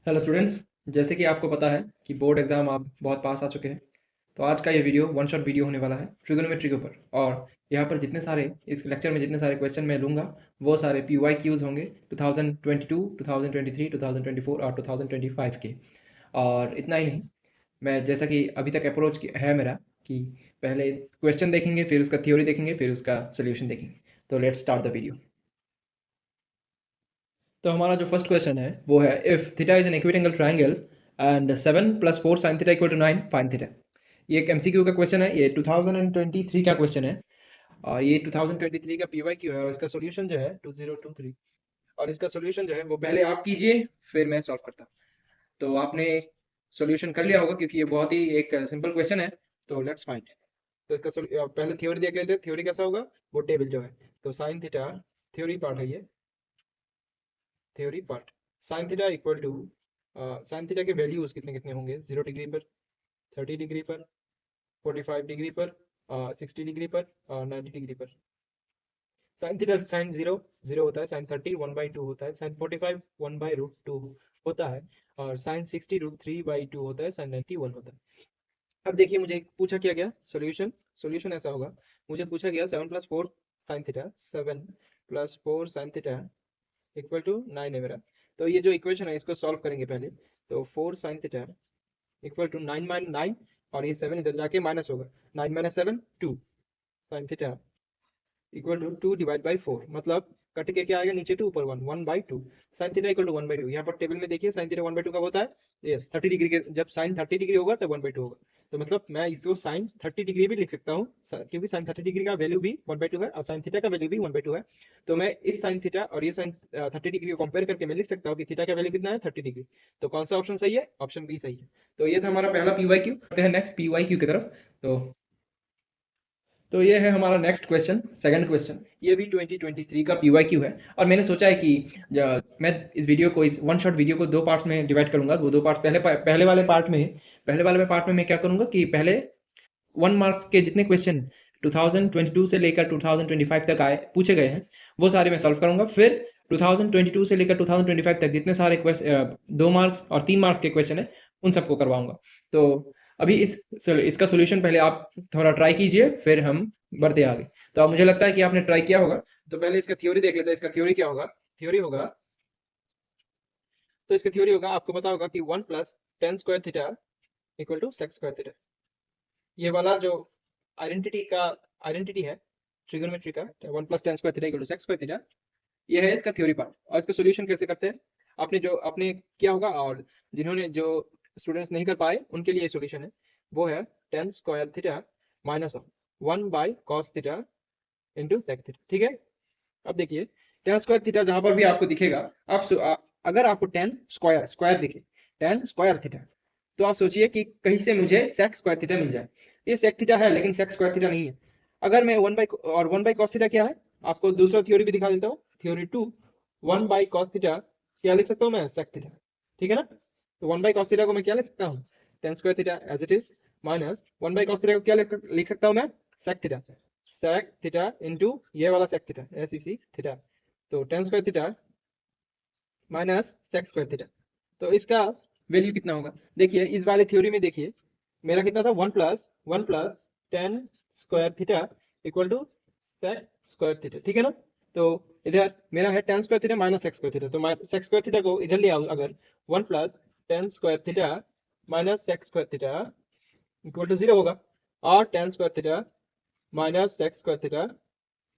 Hello students. जैसे कि आपको पता है कि बोर्ड एग्ज़ाम आप बहुत पास आ चुके हैं, तो आज का ये वीडियो वन शॉट वीडियो होने वाला है ट्रिगोनोमेट्री के ऊपर। और यहाँ पर जितने सारे इस लेक्चर में जितने सारे क्वेश्चन मैं लूँगा वो सारे PYQs होंगे 2022, 2023, 2024 और 2025 के। और इतना ही नहीं, मैं जैसा कि अभी तक अप्रोच है मेरा कि पहले क्वेश्चन देखेंगे, फिर उसका थ्योरी देखेंगे, फिर उसका सोल्यूशन देखेंगे। तो लेट्स स्टार्ट द वीडियो। तो हमारा जो फर्स्ट क्वेश्चन है वो है, if theta is an equiangle triangle and 7 + 4 sin theta equal to 9 fine theta. ये एक MCQ का क्वेश्चन है, ये 2023 का क्वेश्चन है। और ये 2023 का PYQ है और इसका सॉल्यूशन जो है 2023। और इसका सॉल्यूशन जो है वो पहले आप कीजिए, फिर मैं सॉल्व करता हूँ। तो आपने सॉल्यूशन कर लिया होगा क्योंकि ये बहुत ही एक सिंपल क्वेश्चन है। तो लेट्स फाइंड। तो इसका पहले थ्योरी देख लेते हैं, थ्योरी कैसा होगा। वो टेबल जो है, तो साइन थीटा थ्योरी पार्ट है ये, theory part. Sine theta equal to sine theta के वैल्यूज कितने कितने होंगे, 0 डिग्री पर, 30 डिग्री पर, 45 डिग्री पर, 60 डिग्री पर और 90 डिग्री पर। साइन थीटा साइन 0 0 होता है, साइन 30 1/2 होता है, साइन 45 1/√2 होता है और साइन 60 √3/2 होता है, साइन 90 1 होता है। अब देखिए, मुझे पूछा क्या गया सॉल्यूशन। सॉल्यूशन ऐसा होगा, मुझे पूछा गया 7 + 4 sine theta, 7 + 4 sine theta equal to 9 है मेरा। तो ये जो इक्वेशन है इसको सॉल्व करेंगे पहले। तो 4 साइन थीटा इक्वल टू 9 - 9 और ये 7 इधर जाके माइनस होगा। 9 - 7 2 साइन थीटा इक्वल टू 2/4, मतलब कट के क्या आएगा नीचे 2 ऊपर 1, 1/2 साइन थीटा इक्वल टू 1/2। यहाँ पर टेबल में देखिए साइन थीटा 1/2 कब होता है, यस 30 डिग्री के, जब साइन 30 डिग्री होगा तब 1/2 होगा। तो मतलब मैं इसको साइन 30 डिग्री भी लिख सकता हूँ, क्योंकि साइन 30 डिग्री का वैल्यू भी 1/2 है और साइन थीटा का वैल्यू भी 1/2 है। तो मैं इस साइन थीटा और ये साइन 30 डिग्री को कंपेयर करके मैं लिख सकता हूँ कि थीटा का वैल्यू कितना है, 30 डिग्री। तो कौन सा ऑप्शन सही है, ऑप्शन बी सही है। तो ये था हमारा पहला PYQ। करते हैं नेक्स्ट PYQ की तरफ। तो ये है हमारा नेक्स्ट क्वेश्चन, सेकंड क्वेश्चन। ये भी 2023 का PYQ है और मैंने सोचा है कि मैं इस वीडियो को, इस वन शॉट वीडियो को दो पार्ट्स में डिवाइड करूंगा। वो दो पार्ट्स, पहले वाले पार्ट में मैं क्या करूंगा कि पहले 1 मार्क्स के जितने क्वेश्चन 2022 से लेकर 2025 तक आए पूछे गए हैं वो सारे मैं सॉल्व करूंगा। फिर 2022 से लेकर 2025 तक जितने सारे 2 मार्क्स और 3 मार्क्स के क्वेश्चन है उन सबको करवाऊंगा। तो अभी इसका सोल्यूशन पहले आप थोड़ा ट्राई कीजिए, फिर हम बढ़ते आगे। तो अब मुझे लगता है कि आपने ट्राई किया होगा। तो पहले इसका थ्योरी देख लेते हैं। इसका थ्योरी क्या होगा, थ्योरी होगा, तो इसका थ्योरी होगा, आपको पता होगा कि 1 + tan² theta equal to sec² theta. ये वाला जो आइडेंटिटी है ट्रिगोनोमेट्री का, 1 + tan² theta equal to sec² theta, ये है इसका थ्योरी पार्ट। और इसका सोल्यूशन कैसे करते हैं, आपने किया होगा, और जिन्होंने जो स्टूडेंट्स नहीं कर पाए उनके लिए सोल्यूशन है। वो है tan² theta minus of 1/cos theta into sec theta. ठीक है। अब देखिए, tan² थीटा जहां पर भी आपको दिखेगा, अगर आपको tan स्क्वायर स्क्वायर दिखे, tan² थीटा, तो आप सोचिए कि कहीं से मुझे sec² थीटा मिल जाए। ये sec थीटा है लेकिन sec² थीटा नहीं है। अगर मैं 1/cos थीटा क्या है, आपको दूसरा थ्योरी भी दिखा देता हूँ। थ्योरी 2, 1/cos थीटा क्या लिख सकता हूँ मैं, sec थीटा। ठीक है ना। तो 1/cos थीटा को मैं क्या लिख सकता हूँ, tan² theta as it is, minus 1/cos theta को क्या लिख सकता हूँ मैं, sec theta. sec theta into ये वाला sec थीटा, SEC थीटा। तो tan² theta minus sec² theta. तो इसका वैल्यू कितना होगा, देखिए इस वाले थ्योरी में देखिए मेरा कितना था, 1 + tan² theta equal to sec² theta. ठीक है ना। तो इधर मेरा है tan² theta minus sec² theta. तो sec² थीटा को इधर ले आओ, अगर 1 + tan² theta minus sec² theta equal to 0 होगा। और tan² theta minus sec² theta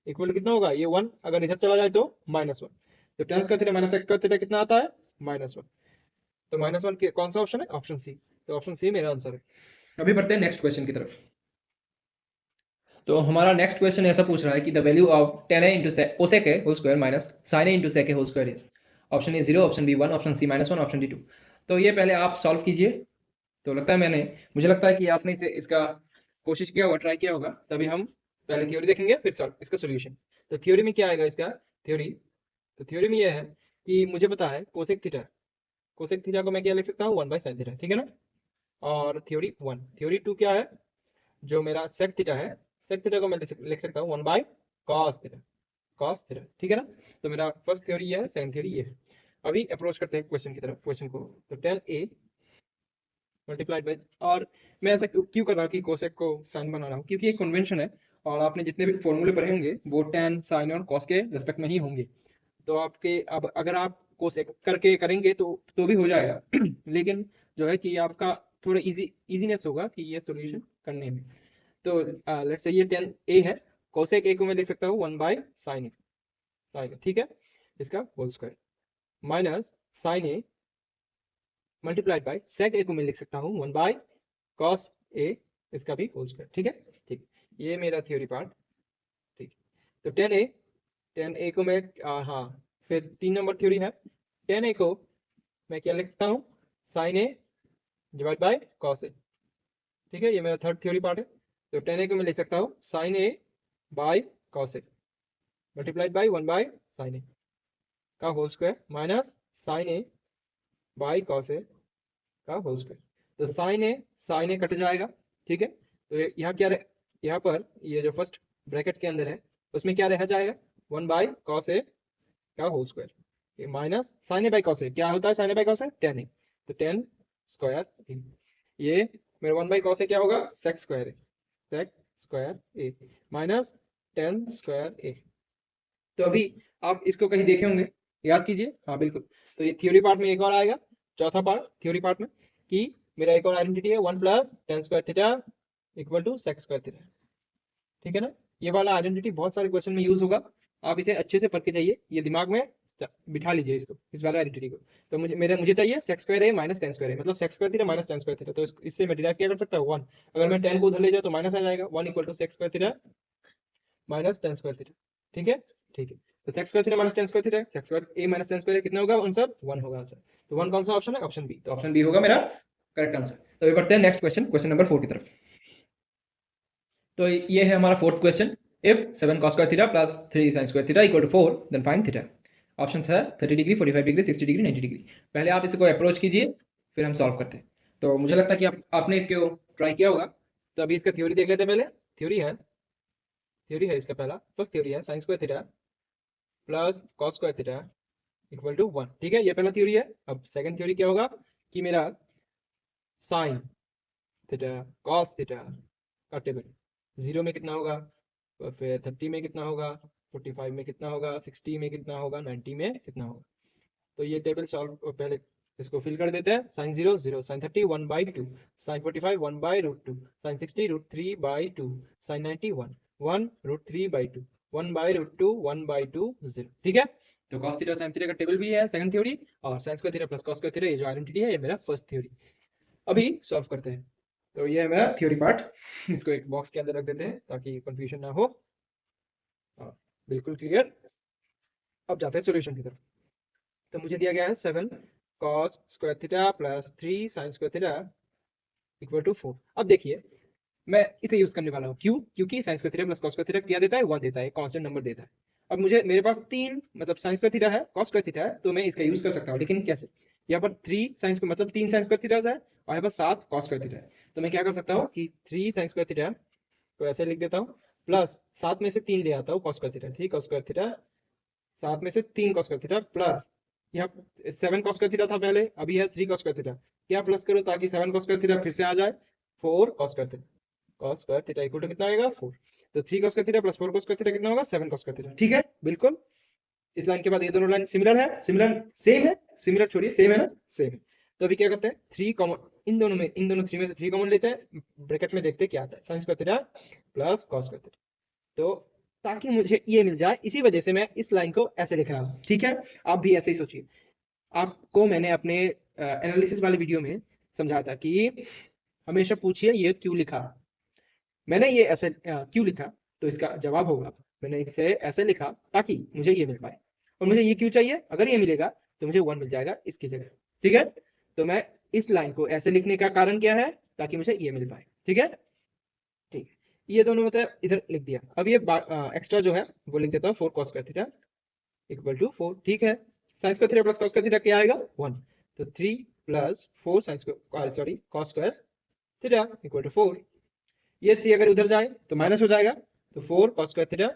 equal कितना होगा, ये 1 अगर इधर चला जाए तो -1। तो tan² theta minus sec² theta कितना आता है, -1। तो -1 कौन सा ऑप्शन है, ऑप्शन सी। तो ऑप्शन सी मेरा आंसर है। अभी बढ़ते हैं नेक्स्ट क्वेश्चन की तरफ। तो हमारा नेक्स्ट क्वेश्चन ऐसा पूछ रहा है कि the value of tan a into cosec A whole square minus sine A into sec A whole square is. Option A 0, option B 1, option C -1, option D 2। तो ये पहले आप सॉल्व कीजिए। तो लगता है मुझे लगता है कि आपने इसका कोशिश किया होगा, ट्राई किया होगा, तभी हम पहले थ्योरी देखेंगे फिर सॉल्व इसका सोल्यूशन। तो थ्योरी में क्या आएगा इसका, थ्योरी, तो थ्योरी में यह है कि मुझे पता है कोसेक थीटा, कोसेक थीटा को मैं क्या लिख सकता हूँ, 1/sin थीटा। ठीक है ना। और थ्योरी 1, थ्योरी 2 क्या है, जो मेरा सेक थीटा है, सेक थीटा को मैं लिख सकता हूँ 1/cos थीटा, cos थीटा। ठीक है ना। तो मेरा फर्स्ट थ्योरी ये है, सेकंड थ्योरी ये है। अभी अप्रोच करते हैं क्वेश्चन की तरफ, क्वेश्चन को। तो 10a मल्टीप्लाइड बाई, और मैं ऐसा क्यों कर रहा हूँ कि कोसेक को साइन बना रहा हूँ, क्योंकि एक कन्वेंशन है और आपने जितने भी फॉर्मूले पढ़े होंगे वो tan साइन और कॉस के रिस्पेक्ट में ही होंगे। तो आपके अब अगर आप कोसेक करके करेंगे तो भी हो जाएगा लेकिन जो है कि आपका थोड़ा इजीनेस होगा कि ये सॉल्यूशन करने में। तो लेट्स से ये 10a है, कोसेक a को मैं लिख सकता हूँ 1 बाय साइन ए, साइन, ठीक है, इसका whole square, minus sine A multiplied by sec A को मैं लिख सकता हूँ 1 बाय कॉस ए, इसका भी होल स्क्वायर, ठीक है। ठीक, ये मेरा थ्योरी पार्ट, ठीक। तो 10a को मैं हाँ, फिर 3 नंबर थ्योरी है, 10a को मैं क्या लिख सकता हूँ, sine A divide by cos A, ठीक है, ये मेरा थर्ड थ्योरी पार्ट है। तो 10a को मैं लिख सकता हूँ sine A by cos A multiplied by 1 by sine A का whole square, minus sine A by cos A का होल स्क्वायर। तो साइन ए कट जाएगा, ठीक है। तो यहाँ क्या रहे, यहाँ पर ये जो फर्स्ट ब्रैकेट के अंदर है उसमें क्या रह जाएगा, 1 बाय कॉस ए का whole square, minus sine A by cos A, क्या होता है sine A by cos A, tan A, तो टेन स्क्वायर ए, ये मेरा 1 बाय कॉस ए क्या होगा, सेक square A, sec square A, minus tan square A. तो अभी आप इसको कहीं देखे होंगे, याद कीजिए, हाँ बिल्कुल। तो ये थ्योरी पार्ट में एक और आएगा, चौथा पार्ट थ्योरी पार्ट में, कि मेरा एक और आइडेंटिटी है 1 plus tan square theta equal to sec square theta, ठीक है ना। ये वाला आइडेंटिटी बहुत सारे क्वेश्चन में यूज होगा, आप इसे अच्छे से पढ़ के जाइए, ये दिमाग में बिठा लीजिए इसको, इस वाला आइडेंटिटी को। तो मुझे चाहिए sec square A minus tan square A, मतलब sec square theta minus tan square theta, तो इससे मैं डिराइव क्या कर सकता हूँ, 1। अगर मैं 10 को उधर ले जाऊँ तो माइनस आ जाएगा, 1 equal to sec square theta minus tan square theta, ठीक है। ठीक है, तो sec square theta minus tan square theta, sec square A minus tan square कितना होगा आंसर, 1 होगा आंसर। तो 1 कौन सा ऑप्शन है, ऑप्शन बी, तो ऑप्शन बी होगा मेरा करेक्ट आंसर। तो ये बढ़ते हैं नेक्स्ट क्वेश्चन, क्वेश्चन नंबर 4 की तरफ। तो ये है हमारा fourth question, if 7 cos square theta plus 3 sin square theta equal to 4 then find theta. Option है 30 डिग्री, 45 डिग्री, 60 डिग्री, 90 डिग्री। पहले आप इसको अप्रोच कीजिए, फिर हम सॉल्व करते हैं। तो मुझे लगता है कि आपने इसको ट्राई किया होगा, तो अभी इसका थ्योरी देख लेते हैं। पहले थ्योरी है इसका, पहला फर्स्ट थ्योरी है sin square theta plus cos square theta equal to 1, ठीक है, ये पहला थ्योरी है। अब सेकंड थ्योरी क्या होगा कि मेरा sin थीटा cos थीटा का टेबल 0 में कितना होगा, और फिर 30 में कितना होगा, 45 में कितना होगा, 60 में कितना होगा, 90 में कितना होगा। तो ये टेबल सॉल्व, पहले इसको फिल कर देते हैं। Sine 0 0, sine 30 1 by 2, sine 45 1 by root 2, sine 60 root 3 by 2, sine 90 1 1 root 3 by 2, 1 by root 2 1 by 2 0, ठीक है। तो cos थीटा sin थीटा का टेबल भी है सेकंड थ्योरी, और sin square theta plus cos square theta ये जो आइडेंटिटी है ये मेरा फर्स्ट थ्योरी। अभी सॉल्व करते हैं। तो ये है मेरा थ्योरी पार्ट, इसको एक बॉक्स के अंदर रख देते हैं ताकि कंफ्यूजन ना हो। बिल्कुल क्लियर। अब जाते हैं सॉल्यूशन की तरफ। तो मुझे दिया गया है 7 cos square theta plus 3 sin square theta equal to 4। अब देखिए मैं इसे यूज करने वाला हूँ, क्यों, क्योंकि sin square theta plus cos square theta क्या देता है, 1 देता है, कांस्टेंट नंबर देता है। अब मेरे पास 3 मतलब sin स्क्वायर थीटा है, cos स्क्वायर थीटा है, तो मैं इसका यूज कर सकता हूँ, लेकिन कैसे। यहाँ पर 3 sin स्क्वायर मतलब 3 sin स्क्वायर थीटा है, और यहाँ पर 7 cos स्क्वायर थीटा है। तो मैं क्या कर सकता हूँ कि 3 sin स्क्वायर थीटा को ऐसे लिख देता हूँ, प्लस 7 में से 3 ले आता हूँ cos square theta, 3 cos square theta, 7 में से 3 cos स्क्वायर थीटा, प्लस यहाँ 7 cos स्क्वायर थीटा था पहले, अभी है 3 cos स्क्वायर थीटा, क्या प्लस करो ताकि 7 cos स्क्वायर थीटा फिर से आ जाए, 4 cos square theta, cos square theta equal to कितना आएगा 4। तो 3 cos square theta plus 4 cos square theta कितना होगा, 7 cos स्क्वायर थीटा, ठीक है बिल्कुल। इस लाइन के बाद ये दोनों लाइन सिमिलर है, सिमिलर छोड़िए, सेम है ना, सेम है। तो अभी क्या करते हैं, 3 कॉमन, इन दोनों 3 में से 3 कॉमन लेते हैं, ब्रैकेट में देखते हैं क्या आता है, sin square theta plus cos square theta, तो ताकि मुझे ये मिल जाए, इसी वजह से मैं इस लाइन को ऐसे लिख रहा हूँ, ठीक है। आप भी ऐसे ही सोचिए। आपको मैंने अपने एनालिसिस वाले वीडियो में समझाया था कि हमेशा पूछिए ये क्यों लिखा, मैंने ये ऐसे क्यों लिखा, तो इसका जवाब होगा मैंने इसे ऐसे लिखा ताकि मुझे ये मिल पाए, और मुझे ये क्यों चाहिए, अगर ये मिलेगा तो मुझे 1 मिल जाएगा इसकी जगह, ठीक है। तो मैं इस लाइन को ऐसे लिखने का कारण क्या है, ताकि मुझे ये मिल पाए, ठीक है। ठीक है, ये दोनों मतलब इधर लिख दिया। अब ये एक्स्ट्रा जो है वो लिख देता हूँ, 4 cos square theta equal to 4, ठीक है। sin square theta plus cos square theta क्या आएगा, 1। तो 3 plus 4 sin square sorry cos square theta equal to 4। ये 3 अगर उधर जाए तो माइनस हो जाएगा, तो 4 cos square theta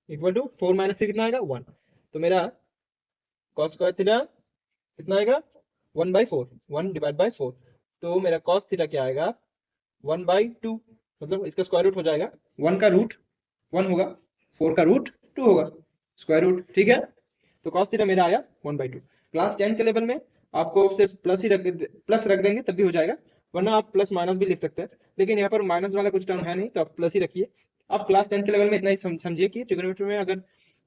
equal to 4 minus 3 कितना आएगा, 1। तो मेरा कॉस स्क्वायर थीटा कितना आएगा 1/4, 1/4। तो मेरा कॉस थीटा क्या आएगा 1/2, मतलब इसका स्क्वायर रूट हो जाएगा 1 का रूट 1 होगा, 4 का रूट 2 होगा, स्क्वायर रूट, ठीक है। तो कॉस थीटा मेरा आया 1/2। क्लास 10 के लेवल में आपको सिर्फ प्लस रख देंगे तब भी हो जाएगा, वरना आप प्लस माइनस भी लिख सकते हैं, लेकिन यहाँ पर माइनस वाला कुछ टर्म है नहीं तो आप प्लस ही रखिए। आप क्लास 10 के लेवल में इतना ही समझिए कि ट्रिग्नोमेट्री में अगर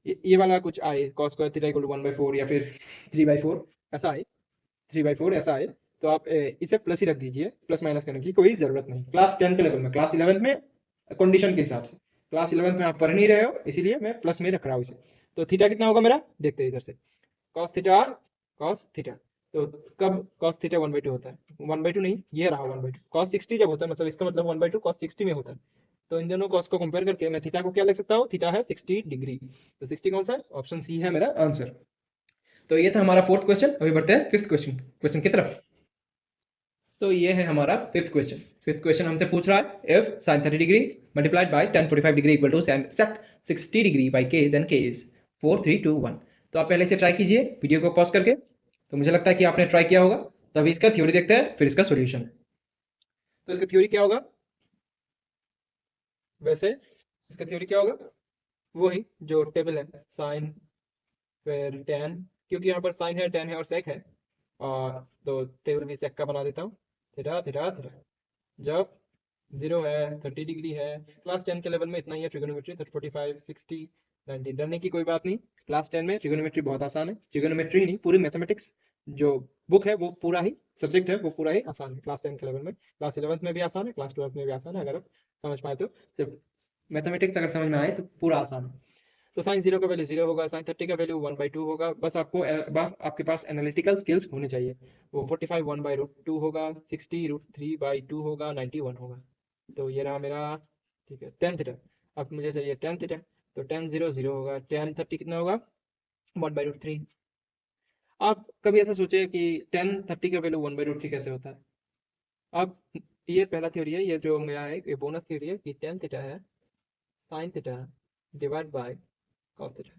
ये वाला कुछ आए cos square theta equal to 1/4 या फिर 3/4 ऐसा आए, 3/4 ऐसा आए, तो आप इसे प्लस ही रख दीजिए, प्लस माइनस करने की कोई जरूरत नहीं क्लास 10 के लेवल में। क्लास 11 में कंडीशन के हिसाब से, क्लास 11 में आप पढ़ नहीं रहे हो इसीलिए मैं प्लस में रख रहा हूँ इसे। तो थीटा कितना होगा मेरा, देखते हैं इधर से, कॉस थीटा कॉस थीटा, तो कब कॉस थीटा 1/2 होता है, 1/2 नहीं, ये रहा 1/2, cos 60 जब होता है मतलब इसका मतलब 1/2 cos 60 में होता है। तो इन दोनों कॉस को कंपेयर करके मैं थीटा को क्या लिख सकता हूँ, थीटा है 60 डिग्री, तो 60 कौन सा है, ऑप्शन सी है मेरा आंसर। तो ये था हमारा फोर्थ क्वेश्चन। अभी बढ़ते हैं फिफ्थ क्वेश्चन की तरफ। तो ये है हमारा फिफ्थ क्वेश्चन। फिफ्थ क्वेश्चन हमसे पूछ रहा है if sin 30 degree multiplied by tan 45 degree equal to sec 60 degree by k then k is 4 3 2 1। तो आप पहले से ट्राई कीजिए वीडियो को पॉज करके, तो मुझे लगता है कि आपने ट्राई किया होगा। तो अभी इसका थ्योरी देखते हैं फिर इसका सॉल्यूशन। तो इसका थ्योरी क्या होगा, वैसे इसका थ्योरी क्या होगा, वही जो टेबल है, साइन फिर tan, क्योंकि यहाँ पर साइन है tan है और sec है, और तो टेबल भी sec का बना देता हूँ, थीटा थीटा थीटा, जब 0 है 30 डिग्री है। क्लास 10 के लेवल में इतना ही है ट्रिगोनोमेट्री, 45 60 90, डरने की कोई बात नहीं। क्लास 10 में ट्रिगोनोमेट्री बहुत आसान है, ट्रिगोनोमेट्री नहीं पूरी मैथमेटिक्स जो बुक है वो पूरा ही सब्जेक्ट है वो पूरा ही आसान है क्लास 10 के लेवल में। क्लास 11 में भी आसान है, क्लास 12 में भी आसान है, अगर आप समझ पाए तो। सिर्फ मैथमेटिक्स अगर समझ में आए तो पूरा आसान है। तो साइन 0 का वैल्यू 0 होगा, साइन 30 का वैल्यू 1/2 होगा, बस आपको बस आपके पास एनालिटिकल स्किल्स होने चाहिए। वो 45 1/√2 होगा, 60 √3/2 होगा, 91 होगा। तो ये रहा मेरा, ठीक है, tan थीटा। अब मुझे चाहिए tan थीटा, तो tan 0 0 होगा, tan 30 कितना होगा 1/√3। आप कभी ऐसा सोचे कि tan 30 का वैल्यू 1/√3 कैसे होता है। अब ये पहला थ्योरी है, ये जो मेरा है ये बोनस थ्योरी है कि tan थीटा है sine theta divide by cos theta.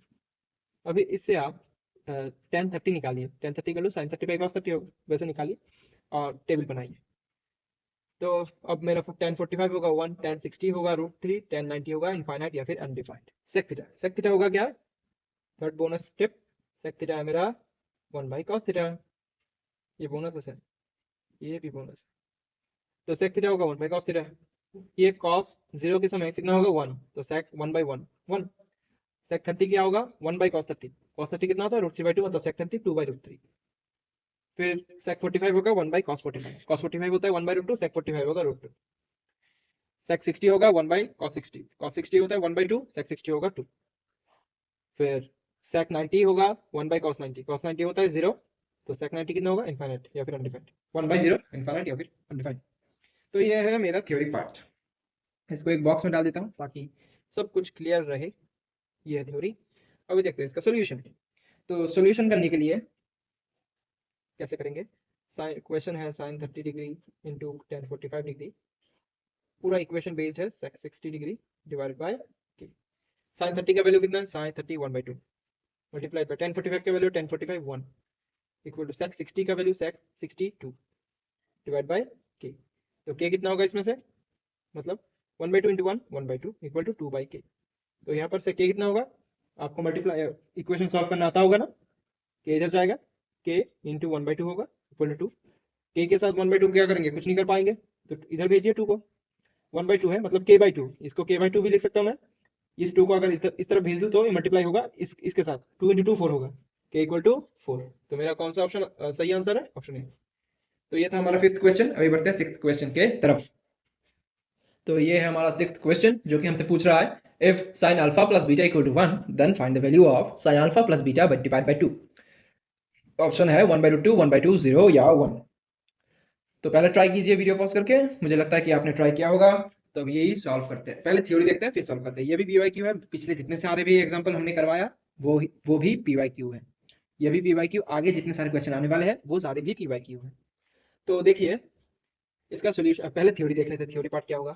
अभी इससे आप tan 30 निकालिए, tan 30 का लो साइन 30 बाई कॉस 30 होगा, वैसे निकालिए और टेबल बनाइए। तो अब मेरा tan 45 होगा 1, tan 60 होगा √3, tan 90 होगा इनफाइनाइट या फिर अनडिफाइंड। सेक थीटा होगा क्या, third bonus step, sec theta है मेरा 1 बाई कॉस थीटा, ये बोनस है, ये भी बोनस है। तो सेक थीटा होगा 1 बाई कॉस थीटा, ये कॉस 0 के समय कितना होगा 1, तो सेक 1/1 1। सेक 30 क्या होगा 1 बाई कॉस 30 कितना होता है √3/2, मतलब सेक 30 2/√3। फिर सेक 45 होगा 1 बाई कॉस 45 होता है 1/√2, सेक 45 होगा √2। सेक 60 होगा 1 बाई कॉस 60 होता है 1/2, सेक 60 होगा 2। फिर सेक 90 होगा 1 बाई कॉस 90 होता है 0, तो सेक 90 कितना होगा इनफाइनाइट या फिर अनडिफाइंड, 1/0 इनफाइनाइट या फिर अनडिफाइंड। तो ये है मेरा थ्योरी पार्ट, इसको एक बॉक्स में डाल देता हूँ ताकि सब कुछ क्लियर रहे। ये है थ्योरी। अभी देखते हैं इसका सोल्यूशन। तो सोल्यूशन करने के लिए कैसे करेंगे, क्वेश्चन है sine 30 degree into tan 45 degree, पूरा इक्वेशन बेस्ड है sec 60 degree divide by k। Sine 30 का वैल्यू कितना है, साइन 30 1/2 मल्टीप्लाइड बाय tan 45 का value tan 45 1 equal to sec 60 का value sec 60 2 divide by k। तो k कितना होगा इसमें से, मतलब 1/2 इंटू 1 1/2 इक्वल टू 2/k। तो यहाँ पर से k कितना होगा, आपको मल्टीप्लाई इक्वेशन सॉल्व करना आता होगा ना, k इधर जाएगा, k इंटू 1/2 होगा इक्वल टू 2। k के साथ 1/2 क्या करेंगे, कुछ नहीं कर पाएंगे, तो इधर भेजिए 2 को, 1/2 है मतलब k/2, इसको k/2 भी लिख सकता हूँ मैं। इस 2 को अगर इस तरफ भेज दूँ तो ये मल्टीप्लाई होगा इसके साथ, 2 इंटू 2 4 होगा, k इक्वल टू 4। तो मेरा कौन सा ऑप्शन सही आंसर है, ऑप्शन ए। तो ये था हमारा फिफ्थ क्वेश्चन। अभी बढ़ते हैं सिक्स्थ क्वेश्चन के तरफ। तो ये है हमारा सिक्स्थ क्वेश्चन जो कि हमसे पूछ रहा है if sin alpha plus beta equal to 1 then find the value of sin alpha plus beta divide by 2। Option है 1/2 1/2 0 या 1। तो पहले ट्राई कीजिए वीडियो पॉज करके, मुझे लगता है कि आपने ट्राई किया होगा। तो अब यही सॉल्व करते हैं, पहले थ्योरी देखते हैं फिर सॉल्व करते हैं। ये भी पीवाईक्यू है, पिछले जितने सारे भी एग्जांपल हमने करवाया वो भी पीवाईक्यू है। ये भी पीवाईक्यू, आगे जितने सारे क्वेश्चन आने वाले हैं वो सारे भी पीवाईक्यू हैं। तो देखिए इसका सोल्यूशन, पहले थ्योरी देख लेते हैं, थ्योरी पार्ट क्या होगा।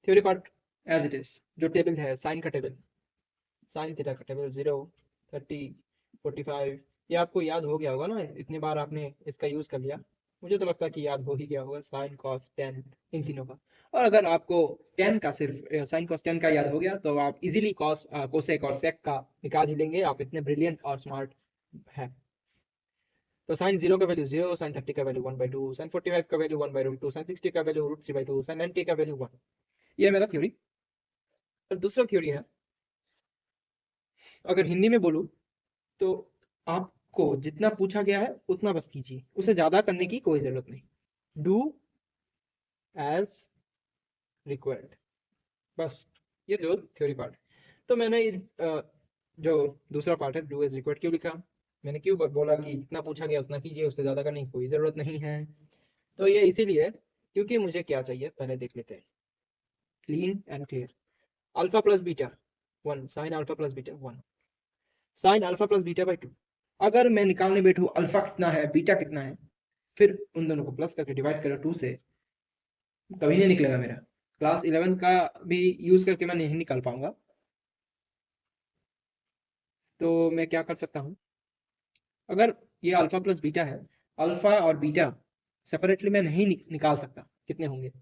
Theory part as it is, जो टेबल है साइन का टेबल, साइन थीटा का टेबल 0 30 45, ये आपको याद हो गया होगा ना, इतनी बार आपने इसका यूज कर लिया, मुझे तो लगता है कि याद हो ही गया होगा साइन कॉस टेन इन तीनों का। और अगर आपको टेन का सिर्फ साइन कॉस टेन का याद हो गया तो आप इजीली कॉस कोसेक और सेक का निकाल ही लेंगे, आप इतने ब्रिलियंट और स्मार्ट है। तो साइन 0 का वैल्यू 0, साइन 30 का वैल्यू 1/2, साइन 45 का वैल्यू 1/√2, साइन 60 का वैल्यू √3/2, साइन 90 का वैल्यू 1। ये है मेरा थ्योरी। और दूसरा थ्योरी है, अगर हिंदी में बोलूं तो आपको जितना पूछा गया है उतना बस कीजिए, उसे ज्यादा करने की कोई जरूरत नहीं। डू एज रिक्वायर्ड, बस ये जो थ्योरी पार्ट। तो मैंने जो दूसरा पार्ट है डू एज रिक्वायर्ड क्यों लिखा, मैंने क्यों बोला कि जितना पूछा गया उतना कीजिए, उससे ज्यादा करने की कोई जरूरत नहीं है। तो ये इसीलिए क्योंकि मुझे क्या चाहिए पहले देख लेते हैं, clean and clear. Alpha plus beta 1, sign alpha plus beta 1, sign alpha plus beta by 2। अगर मैं निकालने बैठूं अल्फा कितना है बीटा कितना है, फिर उन दोनों को प्लस करके डिवाइड करो 2 से, कभी नहीं निकलेगा मेरा। क्लास 11 का भी यूज करके मैं नहीं निकाल पाऊंगा। तो मैं क्या कर सकता हूँ, अगर ये अल्फा प्लस बीटा है, अल्फा और बीटा सेपरेटली मैं नहीं निकाल सकता कितने होंगे,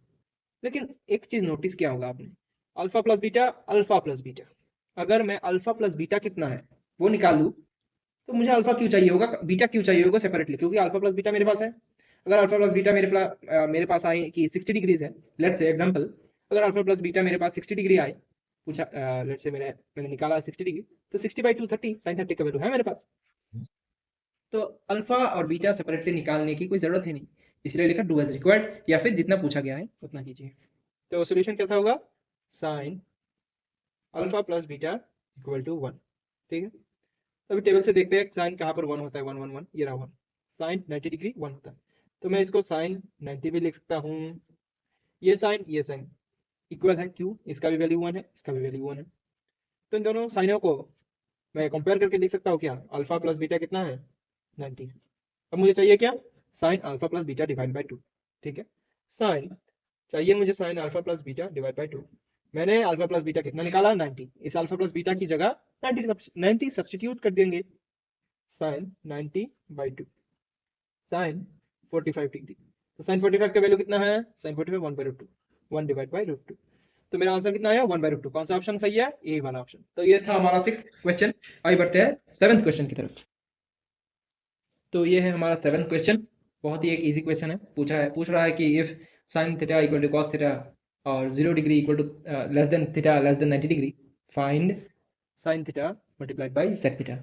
लेकिन एक चीज नोटिस किया होगा आपने, alpha plus beta, alpha plus beta, अगर मैं अल्फा प्लस बीटा कितना है वो निकालू, तो मुझे अल्फा क्यों चाहिए होगा, बीटा क्यों चाहिए होगा सेपरेटली, क्योंकि अल्फा प्लस बीटा मेरे पास है। अगर अल्फा प्लस बीटा मेरे पास आए कि 60 डिग्रीज है, लेट्स से एग्जांपल, अगर अल्फा प्लस बीटा मेरे पास 60 डिग्री आए, पूछा लेट्स से मैंने निकाला 60 डिग्री, तो 60/2 30, साइन 30 का वैल्यू है मेरे पास। तो अल्फा और बीटा सेपरेटली निकालने की कोई जरूरत ही नहीं, इसलिए लिखा डू एज रिक्वायर्ड, या फिर जितना पूछा गया है उतना कीजिए। तो सोल्यूशन कैसा होगा, sine alpha plus beta equal to 1। ठीक है, अभी टेबल से देखते हैं साइन कहाँ पर 1 होता है, 1 1 1, ये रहा 1, साइन 90 डिग्री 1 होता है, तो मैं इसको साइन 90 भी लिख सकता हूँ। ये साइन इक्वल है, क्यों, इसका भी वैल्यू 1 है, इसका भी वैल्यू 1 है, तो इन दोनों साइनों को मैं कंपेयर करके लिख सकता हूँ क्या, अल्फा प्लस बीटा कितना है 90। अब मुझे चाहिए क्या, sign alpha plus beta divide by 2। ठीक है, साइन चाहिए मुझे sign alpha plus beta divide by 2। मैंने अल्फा प्लस बीटा कितना निकाला 90, इस अल्फा प्लस बीटा की जगह 90 सब्सटीट्यूट कर देंगे, साइन 90/2, साइन 45 डिग्री, तो साइन 45 का वैल्यू कितना है, साइन 45 1/√2, 1 डिवाइड बाई √2। तो मेरा आंसर कितना आया 1/√2, कौन सा ऑप्शन सही है, ए वाला ऑप्शन। तो ये था हमारा 6th क्वेश्चन। आइए बढ़ते हैं 7th क्वेश्चन की तरफ। तो ये है हमारा 7th क्वेश्चन, बहुत ही एक इजी क्वेश्चन है, पूछ रहा है कि if sine theta equal to cos theta और 0 degree equal to less than theta less than 90 degree, find sine theta multiplied by sec theta.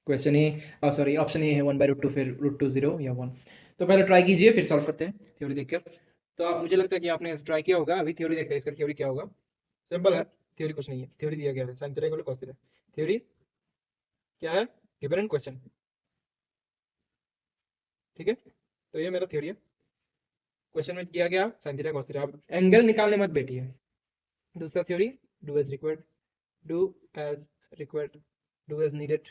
Question A sorry option A है 1/√2, फिर √2 0 या 1। तो पहले ट्राई कीजिए फिर सॉल्व करते हैं थ्योरी देखकर। तो मुझे लगता है कि आपने ट्राई किया होगा, अभी थ्योरी देखते हैं, इसका थ्योरी क्या होगा। सिंपल है, थ्योरी कुछ नहीं है, थ्योरी दिया गया है sine theta equal to cos theta, theory क्या है, गिवन इन क्वेश्चन। ठीक है, तो ये मेरा थ्योरी है, क्वेश्चन में किया गया साइन थीटा कॉस थीटा। अब एंगल निकालने मत बैठिए। दूसरा theory, do as required, do as required, do as needed.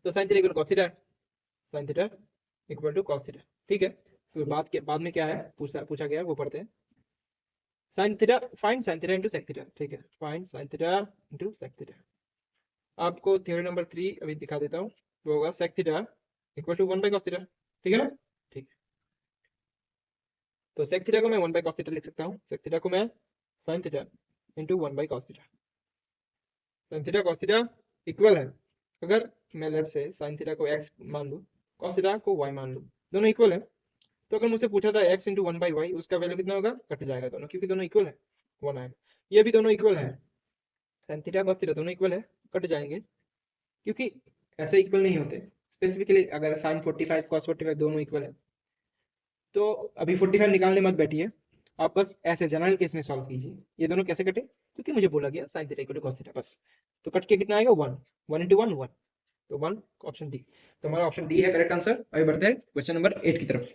तो sine theta equal cos theta, sine theta equal to cos theta. ठीक है, तो बाद में क्या है पूछा गया वो पढ़ते हैं। Sine theta, find sine theta into sec theta. ठीक है, find sine theta into sec theta. आपको थ्योरी नंबर 3 अभी दिखा देता हूँ, वो होगा sec theta equal to 1/cos theta. ठीक है ना, ठीक है, तो सेक थीटा को मैं 1/cos थीटा लिख सकता हूँ, सेक थीटा को मैं sine theta into 1/cos theta. Sine theta cos theta equal है, अगर मैं लेट से साइन थीटा को x मान लूँ, cos थीटा को y मान लूँ, दोनों इक्वल है, तो अगर मुझसे पूछा था x इंटू 1/y, उसका वैल्यू कितना होगा, कट जाएगा दोनों, क्योंकि दोनों इक्वल है, 1 आएगा। ये भी दोनों इक्वल है, साइन थीटा cos थीटा दोनों इक्वल है, कट जाएंगे, क्योंकि ऐसे इक्वल नहीं होते। स्पेसिफिकली अगर साइन 45 cos 45 दोनों इक्वल है, तो अभी 45 निकालने मत बैठिए, आप बस ऐसे जनरल केस में सॉल्व कीजिए। ये दोनों कैसे कटे, क्योंकि मुझे बोला गया sine theta equal to cos theta, बस तो कट के कितना आएगा 1, 1 इंटू 1 1, तो 1, ऑप्शन डी। तो हमारा ऑप्शन डी है करेक्ट आंसर। अभी बढ़ते हैं क्वेश्चन नंबर 8 की तरफ।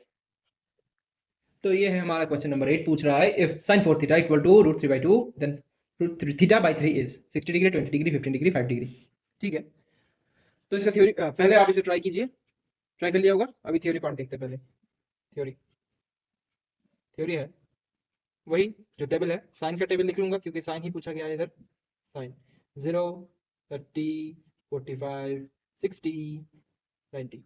तो ये है हमारा क्वेश्चन नंबर 8, पूछ रहा है if sine 4 theta equal to √3/2 then theta by 3 is 60 degree 20 degree 15 degree 5 degree. ठीक है, तो इसका थ्योरी पहले आप इसे ट्राई कीजिए, ट्राई कर लिया होगा, अभी थ्योरी पार्ट देखते हैं। पहले थ्योरी है वही जो टेबल है, साइन का टेबल लिख लूंगा क्योंकि साइन ही पूछा गया है इधर। Sine 0 30 45 60, 90,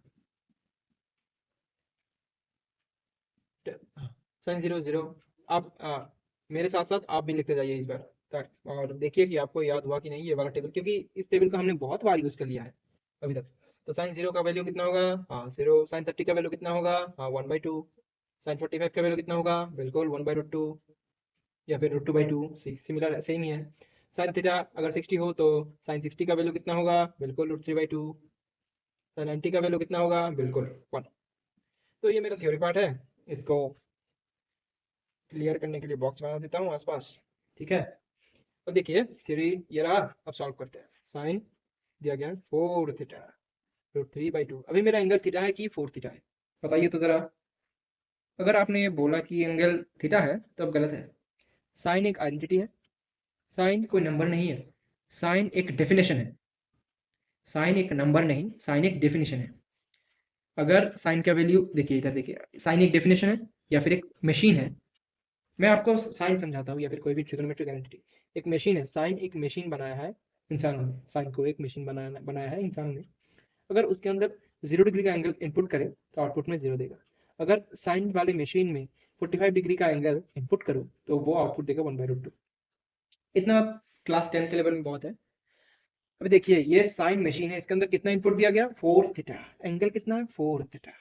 sine 0 0। आप मेरे साथ साथ आप भी लिखते जाइए इस बार और देखिए कि आपको याद हुआ कि नहीं ये वाला टेबल, क्योंकि इस टेबल को हमने बहुत बार यूज कर लिया है अभी तक। तो साइन 0 का वैल्यू कितना होगा? हाँ 0। साइन 30 का वैल्यू कितना होगा? हाँ 1/2। साइन 45 का वैल्यू कितना होगा? बिल्कुल 1/√2 या फिर √2/2, सिमिलर सेम ही है। साइन थीटा अगर 60 हो तो साइन 60 का वैल्यू कितना होगा? बिल्कुल √3/2। साइन 90 का वैल्यू कितना होगा? बिल्कुल 1। तो ये मेरा थ्योरी पार्ट है, इसको क्लियर करने के लिए बॉक्स बना देता हूँ आसपास। ठीक है, अब देखिए थ्योरी ये रहा। अब सॉल्व करते हैं। साइन दिया गया 4 थीटा √3/2। अभी मेरा एंगल थीटा है कि 4 थीटा है, बताइए तो जरा। अगर आपने ये बोला कि एंगल थीटा है तो अब गलत है। साइन एक आइडेंटिटी है, साइन कोई नंबर नहीं है, साइन एक डेफिनेशन है। साइन एक नंबर नहीं, साइन एक डेफिनेशन है। अगर साइन का वैल्यू देखिए, इधर देखिए, साइन एक डेफिनेशन है या फिर एक मशीन है। मैं आपको साइन समझाता हूँ या फिर कोई भी ट्रिग्नोमेट्रिक आइडेंटिटी। एक मशीन है, साइन एक मशीन बनाया है इंसानों ने, साइन को एक मशीन बनाया बनाया है इंसानों ने। अगर उसके अंदर 0 डिग्री का एंगल इनपुट करें तो आउटपुट में 0 देगा। अगर साइन वाले मशीन में 45 डिग्री का एंगल इनपुट करो तो वो आउटपुट देगा 1/√2। इतना क्लास 10 के लेवल में बहुत है। अभी देखिए ये साइन मशीन है, इसके अंदर कितना इनपुट दिया गया? 4 थीटा। एंगल कितना है? 4 थीटा।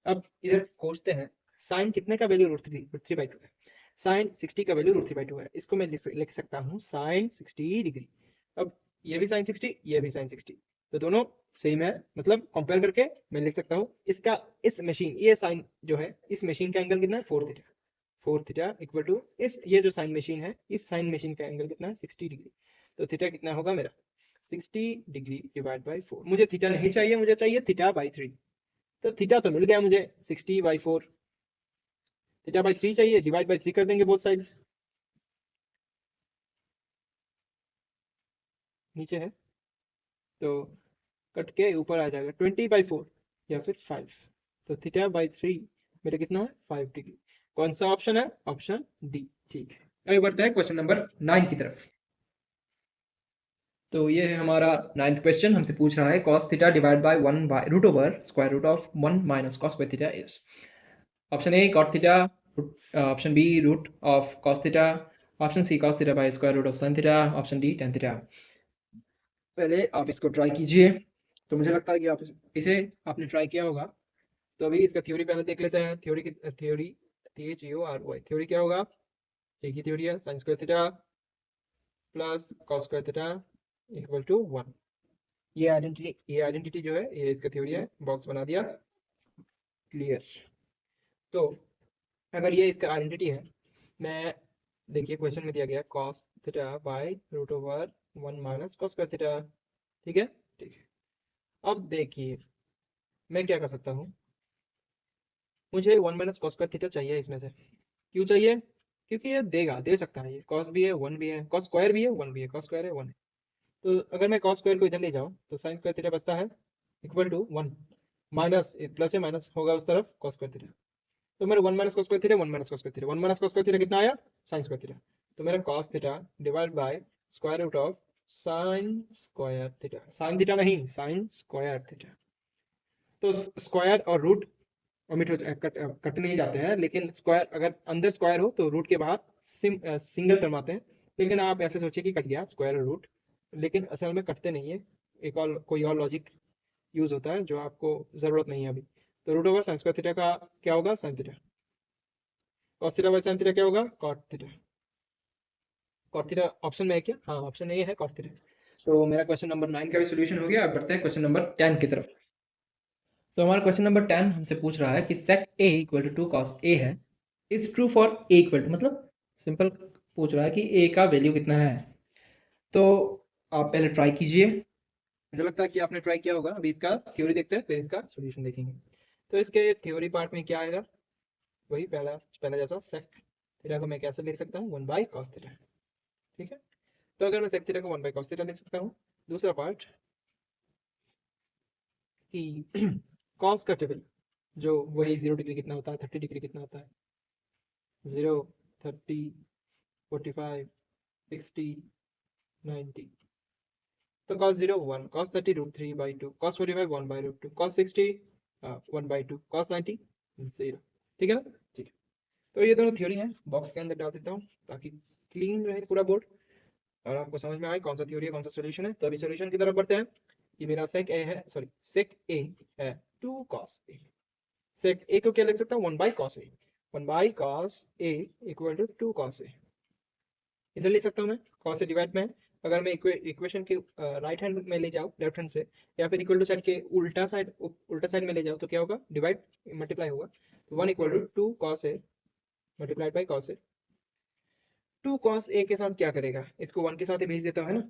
अब इधर खोजते हैं साइन कितने का वैल्यू? √3/2 है। साइन 60 का वैल्यू √3/2 है। इसको मैं लिख सकता हूँ साइन 60 डिग्री। अब ये भी साइन 60, ये भी साइन 60, तो दोनों सेम है, मतलब कंपेयर करके मैं लिख सकता हूँ इसका, इस मशीन, ये साइन जो है इस मशीन का एंगल कितना है? 4 थीटा। 4 थीटा इक्वल टू इस, ये जो साइन मशीन है इस साइन मशीन का एंगल कितना है? 60 डिग्री। तो थीटा कितना होगा मेरा? 60 डिग्री डिवाइड बाई 4। मुझे थीटा नहीं चाहिए, मुझे चाहिए थीटा/3। तो थीटा तो मिल गया मुझे 60/4। थीटा/3 चाहिए, डिवाइड बाई 3 कर देंगे बोथ साइड्स। नीचे है तो कट के ऊपर आ जाएगा 20/4 या फिर 5। तो थीटा/3 मेरा कितना है? 5 डिग्री। कौन सा ऑप्शन है? Option D. ठीक है, आगे बढ़ते हैं क्वेश्चन नंबर 9 की तरफ। तो ये है हमारा 9th क्वेश्चन। हमसे पूछ रहा है cos theta divide by 1/√√1 minus cos by theta is. Option A cot theta, option B root of cos theta, option C cos theta by square root of sin theta, option D tan theta. पहले आप इसको try कीजिए। तो मुझे लगता है कि आप इसे आपने ट्राई किया होगा। तो अभी इसका थ्योरी पहले देख लेते हैं। थ्योरी की थ्योरी THEORY, थ्योरी क्या होगा? एक ही थ्योरी है, sin square theta plus cos square theta equal to 1। ये आइडेंटिटी जो है ये इसका थ्योरी है। बॉक्स बना दिया, क्लियर। तो अगर ये इसका आइडेंटिटी है, मैं देखिए क्वेश्चन में दिया गया cos theta bye √1 minus cos square theta. ठीक है, ठीक है। अब देखिए मैं क्या कर सकता हूँ। मुझे 1 माइनस cos स्क्वायर थीटा चाहिए इसमें से। क्यों चाहिए? क्योंकि ये देगा, दे सकता है। ये cos भी है 1 भी है, cos स्क्वायर भी है 1 भी है, cos स्क्वायर है 1 है। तो अगर मैं cos स्क्वायर को इधर ले जाऊँ तो sin स्क्वायर थीटा बचता है इक्वल टू 1 माइनस, प्लस या माइनस होगा उस तरफ cos स्क्वायर थीटा। तो मेरा 1 minus cos square theta, 1 minus cos square theta, 1 minus cos square theta कितना आया? sin square theta. तो मेरा cos theta divide by square root of sin square theta, sin theta नहीं sin स्क्वायर थीटा। तो square और root omit हो cut नहीं जाते हैं, लेकिन स्क्वायर अगर अंदर स्क्वायर हो तो रूट के बाहर सिंगल टर्म आते हैं। लेकिन आप ऐसे सोचिए कि कट गया स्क्वायर और रूट, लेकिन असल में कटते नहीं है। एक और कोई और लॉजिक यूज होता है जो आपको जरूरत नहीं है अभी। तो root over sine square theta का क्या होगा? Sine theta. Cos theta by sine theta क्या होगा? Cot theta. Cot theta option में है क्या? हाँ ऑप्शन ए है कॉट थीटा। तो मेरा क्वेश्चन नंबर 9 का भी सोल्यूशन हो गया। अब बढ़ते हैं क्वेश्चन नंबर 10 की तरफ। तो हमारा क्वेश्चन नंबर 10 हमसे पूछ रहा है कि sec a equal to 2 cos a है, is true for a equal to, मतलब सिंपल पूछ रहा है कि a का वैल्यू कितना है। तो आप पहले ट्राई कीजिए। मुझे लगता है कि आपने ट्राई किया होगा। अभी इसका थ्योरी देखते हैं फिर इसका सॉल्यूशन देखेंगे। तो इसके थ्योरी पार्ट में क्या आएगा? वही पहला पहला जैसा sec थीटा को मैं कैसे लिख सकता हूँ? 1 बाई cos थीटा। ठीक है, तो अगर मैं sec थीटा को 1 बाई cos थीटा लिख सकता हूँ। दूसरा पार्ट कि cos का टेबल जो वही 0 डिग्री कितना होता है, 30 डिग्री कितना होता है? 0, 30, 45, 60, 90। तो cos 0 1, cos 30 √3/2, cos 45 1/√2, cos 60 1/2, cos 90 0। ठीक है ना? ठीक है। तो ये दोनों थ्योरी हैं, बॉक्स के अंदर डाल देता हूँ ताकि क्लीन रहे पूरा बोर्ड और आपको समझ में आए कौन सा थ्योरी है कौन सा सॉल्यूशन है। तो अभी सॉल्यूशन की तरफ बढ़ते हैं। ये मेरा सेक ए है, सॉरी सेक ए है 2 cos a। सेक ए को क्या लिख सकता हूँ 1/cos a, 1/cos a equal to 2 cos a। इधर लिख सकता हूँ मैं, cos से डिवाइड में है। अगर मैं इक्वेशन के राइट हैंड में ले जाऊँ लेफ्ट हैंड से, या फिर इक्वल टू साइड के उल्टा साइड में ले जाऊँ तो क्या होगा, डिवाइड मल्टीप्लाई होगा। तो 1 equal to 2 cos a multiplied by cos a। 2 cos a के साथ क्या करेगा, इसको 1 के साथ ही भेज देता है ना।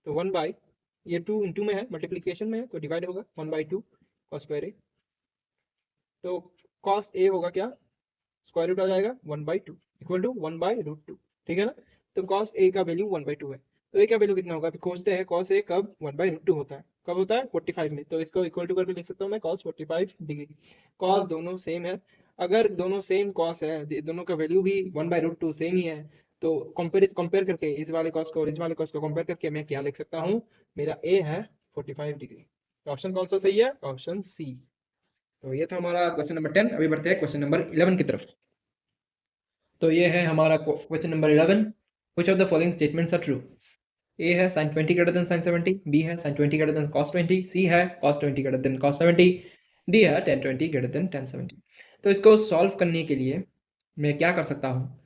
तो 1 बाई, ये 2 इंटू में है, मल्टीप्लीकेशन में है तो डिवाइड होगा 1/2 cos स्क्वायर a। तो cos a होगा क्या, स्क्वायर रूट आ जाएगा 1/2 इक्वल टू 1/√2। ठीक है ना? तो cos a का वैल्यू 1/2 है। तो a का वैल्यू कितना होगा, खोजते हैं cos a कब 1/√2 होता है, कब होता है 45 में। तो इसको इक्वल टू करके लिख सकता हूँ मैं cos 45 डिग्री। cos दोनों सेम है, अगर दोनों सेम cos है, दोनों का वैल्यू भी 1/√2 सेम ही है, तो कंपेयर करके इस वाले cos को और इस वाले cos को कंपेयर करके मैं क्या लिख सकता हूँ, मेरा a है 45 डिग्री। ऑप्शन कौन सा सही है, ऑप्शन सी। तो ये था हमारा क्वेश्चन नंबर 10। अभी बढ़ते हैं क्वेश्चन नंबर 11 की तरफ। तो ये है हमारा question number 11। Which of the following statements are true. A है sin 20 greater than sin 70, B है sin 20 greater than cos 20, C है cos 20 greater than cos 70, D है tan 20 ग्रेटर देन tan 70। तो इसको सॉल्व करने के लिए मैं क्या कर सकता हूँ,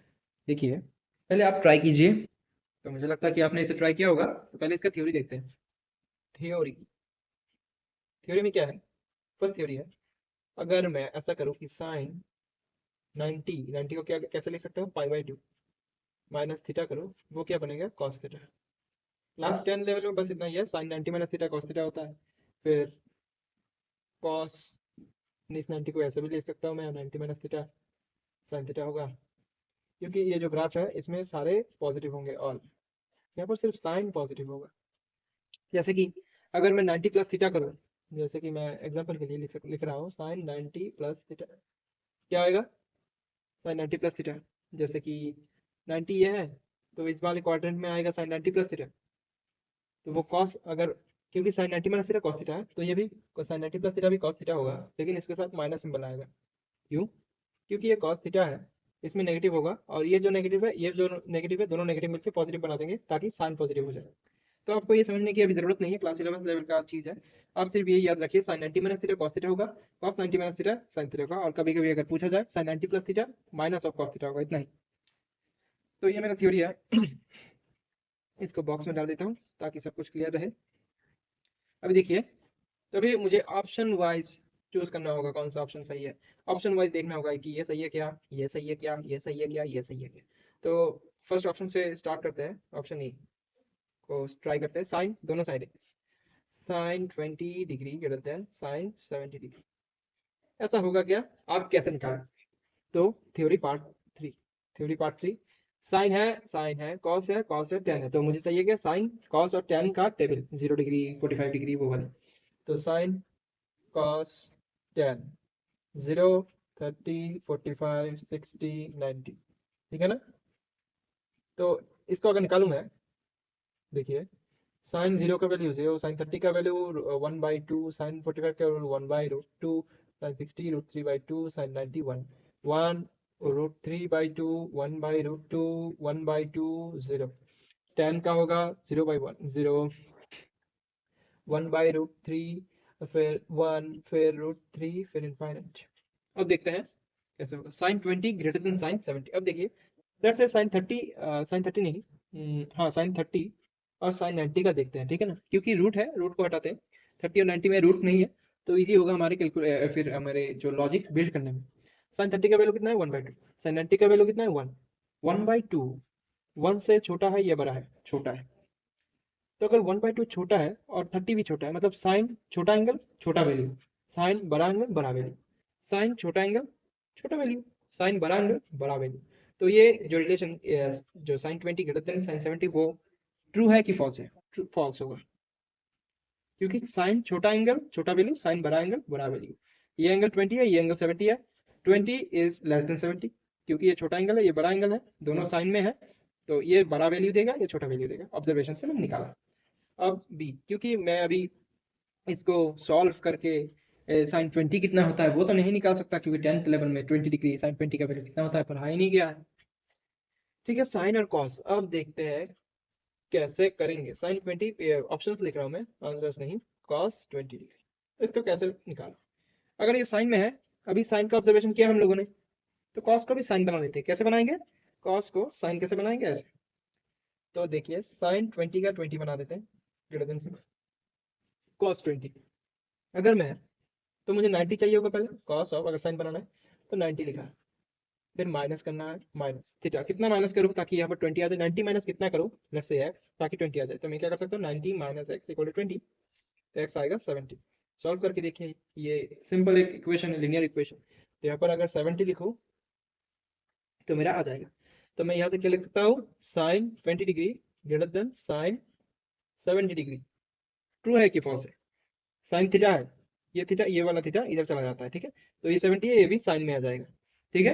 देखिए पहले आप ट्राई कीजिए। तो मुझे लगता है कि आपने इसे ट्राई किया होगा। तो पहले इसका थ्योरी देखते हैं। थ्योरी में क्या है, फर्स्ट थ्योरी है, अगर मैं ऐसा करूँ कि साइन 90 को क्या कैसे लिख सकते हो, π/2 माइनस थीटा करो, वो क्या बनेगा cos थीटा। लास्ट 10 लेवल में बस इतना ही है, sine 90 minus theta cos theta होता है। फिर cos इस 90 को ऐसे भी लिख सकता हूँ मैं, 90 माइनस थीटा साइन थीटा होगा, क्योंकि ये जो ग्राफ है इसमें सारे पॉजिटिव होंगे ऑल, यहाँ पर सिर्फ साइन पॉजिटिव होगा। जैसे कि अगर मैं 90 प्लस थीटा करूँ, जैसे कि मैं एग्जाम्पल के लिए लिख रहा हूँ साइन 90 प्लस थीटा, क्या आएगा साइन 90 प्लस थीटा, जैसे कि 90 ये है तो इस वाले क्वाड्रेंट में आएगा साइन 90 प्लस थीटा। तो वो कॉस, अगर क्योंकि sine 90 minus theta cos theta है, तो ये भी साइन 90 प्लस थीटा भी कॉस थीटा होगा, लेकिन इसके साथ माइनस सिंबल आएगा। क्यों, क्योंकि ये कॉस थीटा है, इसमें नेगेटिव होगा, और ये जो नेगेटिव है, ये जो नेगेटिव है, दोनों नेगेटिव मिलकर पॉजिटिव बना देंगे ताकि साइन पॉजिटिव हो जाए। तो आपको ये समझने की अभी जरूरत नहीं है, क्लास 11 लेवल का चीज़ है। आप सिर्फ ये याद रखिए sine 90 minus theta cos theta होगा, cos 90 minus theta sine theta होगा, और कभी कभी अगर पूछा जाए sine 90 plus theta minus of cos theta होगा, इतना ही। तो ये मेरा थ्योरी है। इसको बॉक्स में डाल देता हूँ ताकि सब कुछ क्लियर रहे। अभी देखिए, तो अभी मुझे ऑप्शन वाइज चूज करना होगा कौन सा ऑप्शन सही है। ऑप्शन वाइज देखना होगा कि ये सही है क्या, ये सही है क्या, ये सही है क्या, ये सही है क्या। तो फर्स्ट ऑप्शन से स्टार्ट करते हैं, ऑप्शन ए को ट्राई करते हैं। साइन दोनों साइड है, sine 20 degree greater than sine 70 degree, ऐसा होगा क्या, आप कैसे निकालें। तो theory part 3, theory part 3, sine है कॉस है टेन है, तो मुझे चाहिए क्या, साइन कॉस और टेन का टेबल, 0 डिग्री 45 डिग्री वो वाले। तो साइन कॉस टेन 0 30 45 60 90, ठीक है ना। तो इसको अगर निकालूं मैं, देखिए साइन 0 का वैल्यू 0, साइन 30 का वैल्यू 1/2, साइन 45 का वैल्यू 1/√2, साइन 60 √3/2, साइन 90 1 √3/2, 1/√2, 1/2 0, टेन का होगा 0/1 0, 1/√3, फिर 1, फिर √3, फिर इनफाइनाइट। अब देखते हैं कैसे होगा, साइन 20 ग्रेटर देन साइन 70। अब देखिए लेट्स से साइन 30, साइन 30 नहीं, हाँ साइन 30 और साइन 90 का देखते हैं, ठीक है ना, क्योंकि रूट है, रूट को हटाते हैं, 30 और 90 में रूट नहीं है, तो इजी होगा हमारे फिर हमारे जो लॉजिक बिल्ड करने में। साइन 30 का वैल्यू कितना है 1/2, साइन 90 का वैल्यू कितना है 1, 1/2, 1 से छोटा है या बड़ा है, छोटा है। तो अगर 1/2 छोटा है और 30 भी छोटा है, मतलब साइन छोटा एंगल छोटा वैल्यू, साइन बड़ा एंगल बड़ा वैल्यू, साइन छोटा एंगल छोटा वैल्यू, साइन बड़ा एंगल बड़ा वैल्यू। तो ये जो रिलेशन जो साइन 20 ग्रेटर देन साइन 70, वो ट्रू है कि फॉल्स है, ट्रू फॉल्स होगा, क्योंकि साइन छोटा एंगल छोटा वैल्यू, साइन बड़ा एंगल बड़ा वैल्यू। ये एंगल 20 है, ये एंगल 70 है, 20 इज लेस देन 70, क्योंकि ये छोटा एंगल है, ये बड़ा एंगल है, दोनों साइन में है, तो ये बड़ा वैल्यू देगा, ये छोटा वैल्यू देगा, ऑब्जर्वेशन से मैंने निकाला। अब बी, क्योंकि मैं अभी इसको सॉल्व करके साइन 20 कितना होता है वो तो नहीं निकाल सकता, क्योंकि 10th लेवल में 20 डिग्री साइन 20 का वैल्यू कितना होता है पढ़ा ही नहीं गया है। ठीक है, साइन और कॉस अब देखते हैं कैसे करेंगे। साइन 20 ऑप्शंस लिख रहा हूँ मैं, आंसर्स नहीं, कॉस 20 डिग्री, तो इसको कैसे निकाल। अगर ये साइन में है, अभी साइन का ऑब्जर्वेशन किया हम लोगों ने, तो कॉस को भी साइन बना लेते हैं। कैसे बनाएंगे कॉस को साइन, कैसे बनाएंगे ऐसे। तो देखिए साइन 20 का 20 बना देते हैं ग्रेटर देन से कॉस 20। अगर मैं, तो मुझे 90 चाहिए होगा पहले, कॉस ऑफ अगर साइन बनाना है तो 90 लिखा है, फिर माइनस करना है, माइनस थीटा कितना माइनस करूँ ताकि यहाँ पर 20 आ जाए, 90 माइनस कितना करूँ, लेट्स से एक्स, ताकि 20 आ जाए। तो मैं क्या कर सकता हूँ, 90 माइनस एक्स इक्वल टू 20, तो एक्स आएगा 70। सॉल्व करके देखिए, ये सिंपल एक इक्वेशन है, लीनियर इक्वेशन। तो यहाँ पर अगर 70 लिखूँ तो मेरा आ जाएगा। तो मैं यहाँ से क्या लिख सकता हूँ, sine 20 degree greater than sine 70 degree. True है कि फॉल्स है, साइन थीटा है, ये थीटा, ये वाला थीटा इधर चला जाता है, ठीक है। तो ये 70 है, ये भी साइन में आ जाएगा, ठीक है।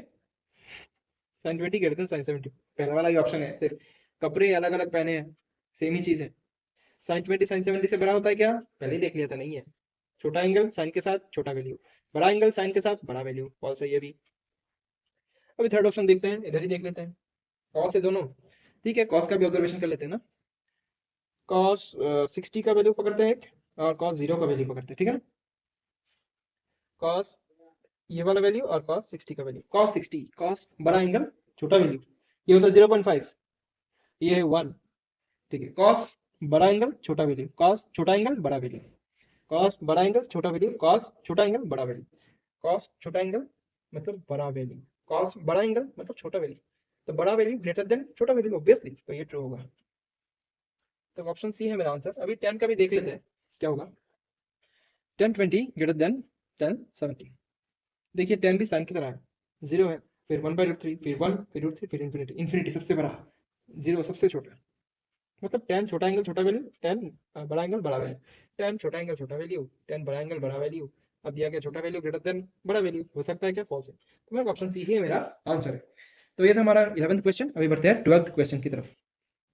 साइन 20 ग्रेटर देन साइन 70, पहला वाला ही ऑप्शन है, सिर्फ कपड़े अलग अलग पहने हैं, सेम ही चीज है। साइन 20 साइन 70 से बड़ा होता है क्या, पहले ही देख लिया था, नहीं है। छोटा एंगल साइन के साथ छोटा वैल्यू, बड़ा एंगल साइन के साथ बड़ा वैल्यू, फॉल्स है ये भी। अभी थर्ड ऑप्शन देखते हैं, इधर ही देख लेते हैं, कॉस है दोनों, ठीक है। कॉस का भी ऑब्जर्वेशन कर लेते हैं ना, कॉस 60 का वैल्यू पकड़ते हैं एक, और कॉस 0 का वैल्यू पकड़ते हैं, ठीक है ना। कॉस ये वाला वैल्यू और कॉस 60 का वैल्यू, कॉस 60, कॉस बड़ा एंगल छोटा वैल्यू, ये होता है 0.5, ये है 1, ठीक है। कॉस बड़ा एंगल छोटा वैल्यू, कॉस छोटा एंगल बड़ा वैल्यू, कॉस बड़ा एंगल छोटा वैल्यू, कॉस छोटा एंगल बड़ा वैल्यू, कॉस छोटा एंगल मतलब बड़ा वैल्यू, कॉस बड़ा एंगल मतलब छोटा वैल्यू, तो बड़ा वैल्यू ग्रेटर देन छोटा वैल्यू ऑब्वियसली, तो ये ट्रू होगा। तो ऑप्शन सी है मेरा आंसर। अभी 10 का भी देख लेते हैं क्या होगा, 10 20 ग्रेटर देन 10 70। देखिए 10 भी साइन की तरह है, 0 है, फिर 1/√3, फिर 1, फिर √3, फिर इन्फिनिटी, इन्फिनिटी सबसे बड़ा, 0 सबसे छोटा, मतलब 10 छोटा एंगल छोटा वैल्यू, 10 बड़ा एंगल बड़ा वैल्यू, 10 छोटा एंगल छोटा वैल्यू, 10 बड़ा एंगल बड़ा वैल्यू। अब दिया गया छोटा वैल्यू ग्रेटर देन बड़ा वैल्यू, हो सकता है क्या, फॉल्स है। तो मेरा ऑप्शन सी ही मेरा आंसर है। तो ये था हमारा 11th क्वेश्चन। अभी बढ़ते हैं 12th क्वेश्चन की तरफ।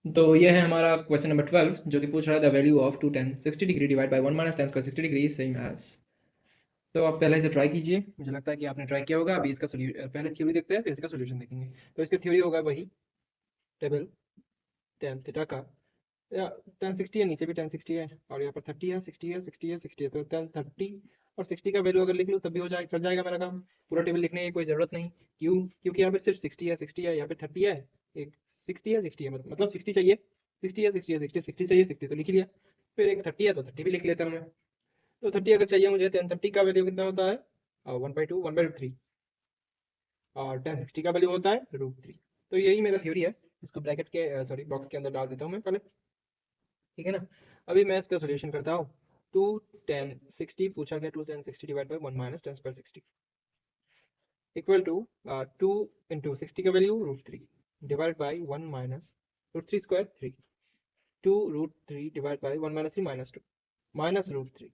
तो ये है हमारा क्वेश्चन नंबर 12, जो कि पूछ रहा है the value of 2 tan 60 degree divide by 1 minus tan square 60 degree same as. तो आप पहले इसे ट्राई कीजिए, मुझे लगता है कि आपने ट्राई किया होगा। अभी इसका पहले थ्योरी देखते हैं, फिर इसका सोल्यूशन देखेंगे। तो इसका थ्योरी होगा वही, टेबल tan थीटा का, या tan 60 है, नीचे भी tan 60 है, और यहाँ पर 30 है, 60 है, 60 है, 60 है, तो tan 30 और 60 का वैल्यू अगर लिख लूँ तब भी हो जाए, चल जाएगा मेरा काम। पूरा टेबल लिखने की कोई ज़रूरत नहीं, क्यों, क्योंकि यहाँ पर सिर्फ 60 है, 60 है, यहाँ पे 30 है, एक 60 है, 60 है, मतलब 60 चाहिए, 60 है, 60 है, 60 60 चाहिए, 60 तो लिख लिया, फिर एक 30 है तो 30 भी लिख लेता हूँ मैं। तो 30 अगर चाहिए मुझे, tan 30 का वैल्यू कितना होता है, 1/2, 1/3, और tan 60 का वैल्यू होता है √3। तो यही मेरा थ्योरी है, इसको ब्रैकेट के सॉरी बॉक्स के अंदर डाल देता हूँ मैं पहले, ठीक है ना। अभी मैं इसका सोल्यूशन करता हूँ। 2 tan 60 पूछा गया, 2 tan 60 divide by 1 minus tan square 60 equal to 2 into 60 का value √3 divide by 1 minus √3 square 3, 2 √3 divide by 1 minus 3 minus 2 minus √3।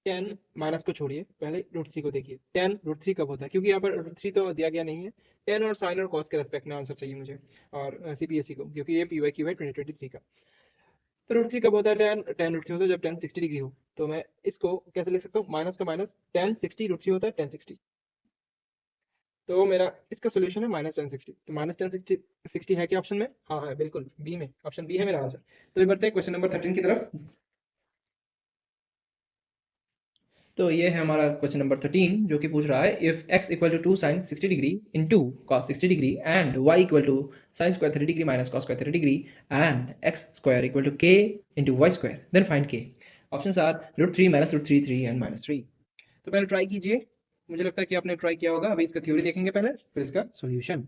10 minus को छोड़िए, पहले √3 को देखिए, 10 √3 कब होता है, क्योंकि यहाँ पर √3 तो दिया गया नहीं है। 10 और साइन और कॉस के रेस्पेक्ट में आंसर चाहिए मुझे, और सीपीएससी को, क्योंकि ये पीवाईक्यू है 2023 का। तो √3 कब होता है, tan √3 होता है जब tan 60 डिग्री हो। तो मैं इसको कैसे लिख सकता हूँ, माइनस का माइनस, tan 60 √3 होता है tan 60, तो मेरा इसका सोल्यूशन है माइनस tan 60। तो माइनस tan 60 है क्या ऑप्शन में, हाँ है बिल्कुल, बी में, ऑप्शन बी है मेरा आंसर। तो ये बढ़ते हैं क्वेश्चन नंबर 13 की तरफ। तो ये है हमारा क्वेश्चन नंबर 13, जो कि पूछ रहा है if x equal to 2 sine 60 degree into cos 60 degree and y equal to sine square 30 degree minus cos square 30 degree and x square equal to k into Y square, then find k। Options are √3 minus √3 3 and -3। तो पहले try कीजिए, मुझे लगता है कि आपने try किया होगा। अभी इसका थ्योरी देखेंगे पहले, फिर इसका सोल्यूशन।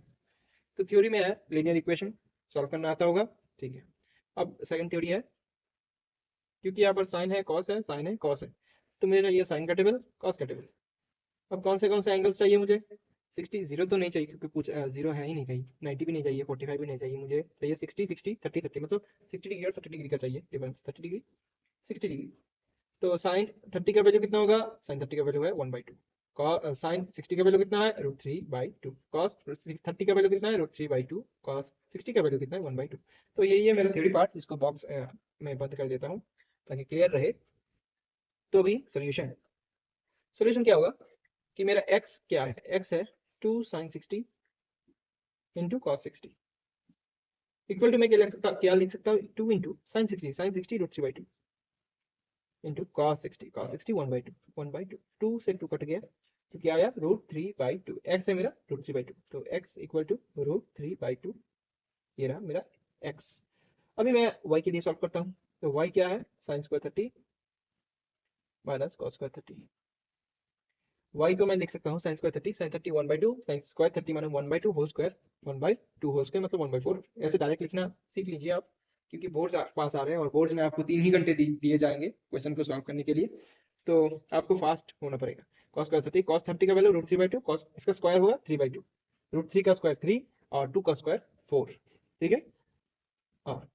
तो थ्योरी में है लीनियर इक्वेशन सॉल्व करना आता होगा, ठीक है। अब सेकंड थ्योरी है, क्योंकि यहाँ पर साइन है, कॉस है, साइन है, कॉस है, तो मेरा ये साइन का टेबल, कॉस का टेबल। अब कौन से एंगल्स चाहिए मुझे, 60, 0 तो नहीं चाहिए, क्योंकि कुछ 0 है ही नहीं कहीं, 90 भी नहीं चाहिए, 45 भी नहीं चाहिए, मुझे चाहिए 60 60 30 30, मतलब 60 डिग्री और 30 डिग्री का चाहिए डिफरेंस, 30 डिग्री 60 डिग्री। तो साइन 30 का वैल्यू कितना होगा, साइन 30 का वैल्यू है 1/2, साइन 60 का वैल्यू कितना है √3/2, कॉस 30 का वैल्यू कितना है √3/2, कॉस 60 का वैल्यू कितना है 1/2। तो यही है मेरा थ्योरी पार्ट, इसको बॉक्स में बंद कर देता हूँ ताकि क्लियर रहे। तो अभी सोल्यूशन क्या होगा कि मेरा x क्या है, x है 2 sin 60 into cos 60 equal to मैं क्या लिख सकता हूँ 2 इंटू साइन 60 √3/2 इंटू कॉस 60 1/2 2 से 2 कट गया तो क्या आया √3/2, x है मेरा √3/2, तो x इक्वल टू √3/2, ये रहा मेरा x। अभी मैं y के लिए सॉल्व करता हूँ, तो y क्या है sine square 30 minus cos square 30, y को मैं लिख सकता हूँ sine square 30 1/2, sine square 30 minus 1/2 whole square 1/2 whole square मतलब 1/4। ऐसे डायरेक्ट लिखना सीख लीजिए आप, क्योंकि बोर्ड्स पास आ रहे हैं और बोर्ड्स में आपको 3 ही घंटे दिए जाएंगे क्वेश्चन को सॉल्व करने के लिए, तो आपको फास्ट होना पड़ेगा। cos 30 का वैल्यू √3/2, कॉस इसका स्क्वायर होगा 3/2, √3 का स्क्वायर 3 और 2 का स्क्वायर 4, ठीक है। हाँ,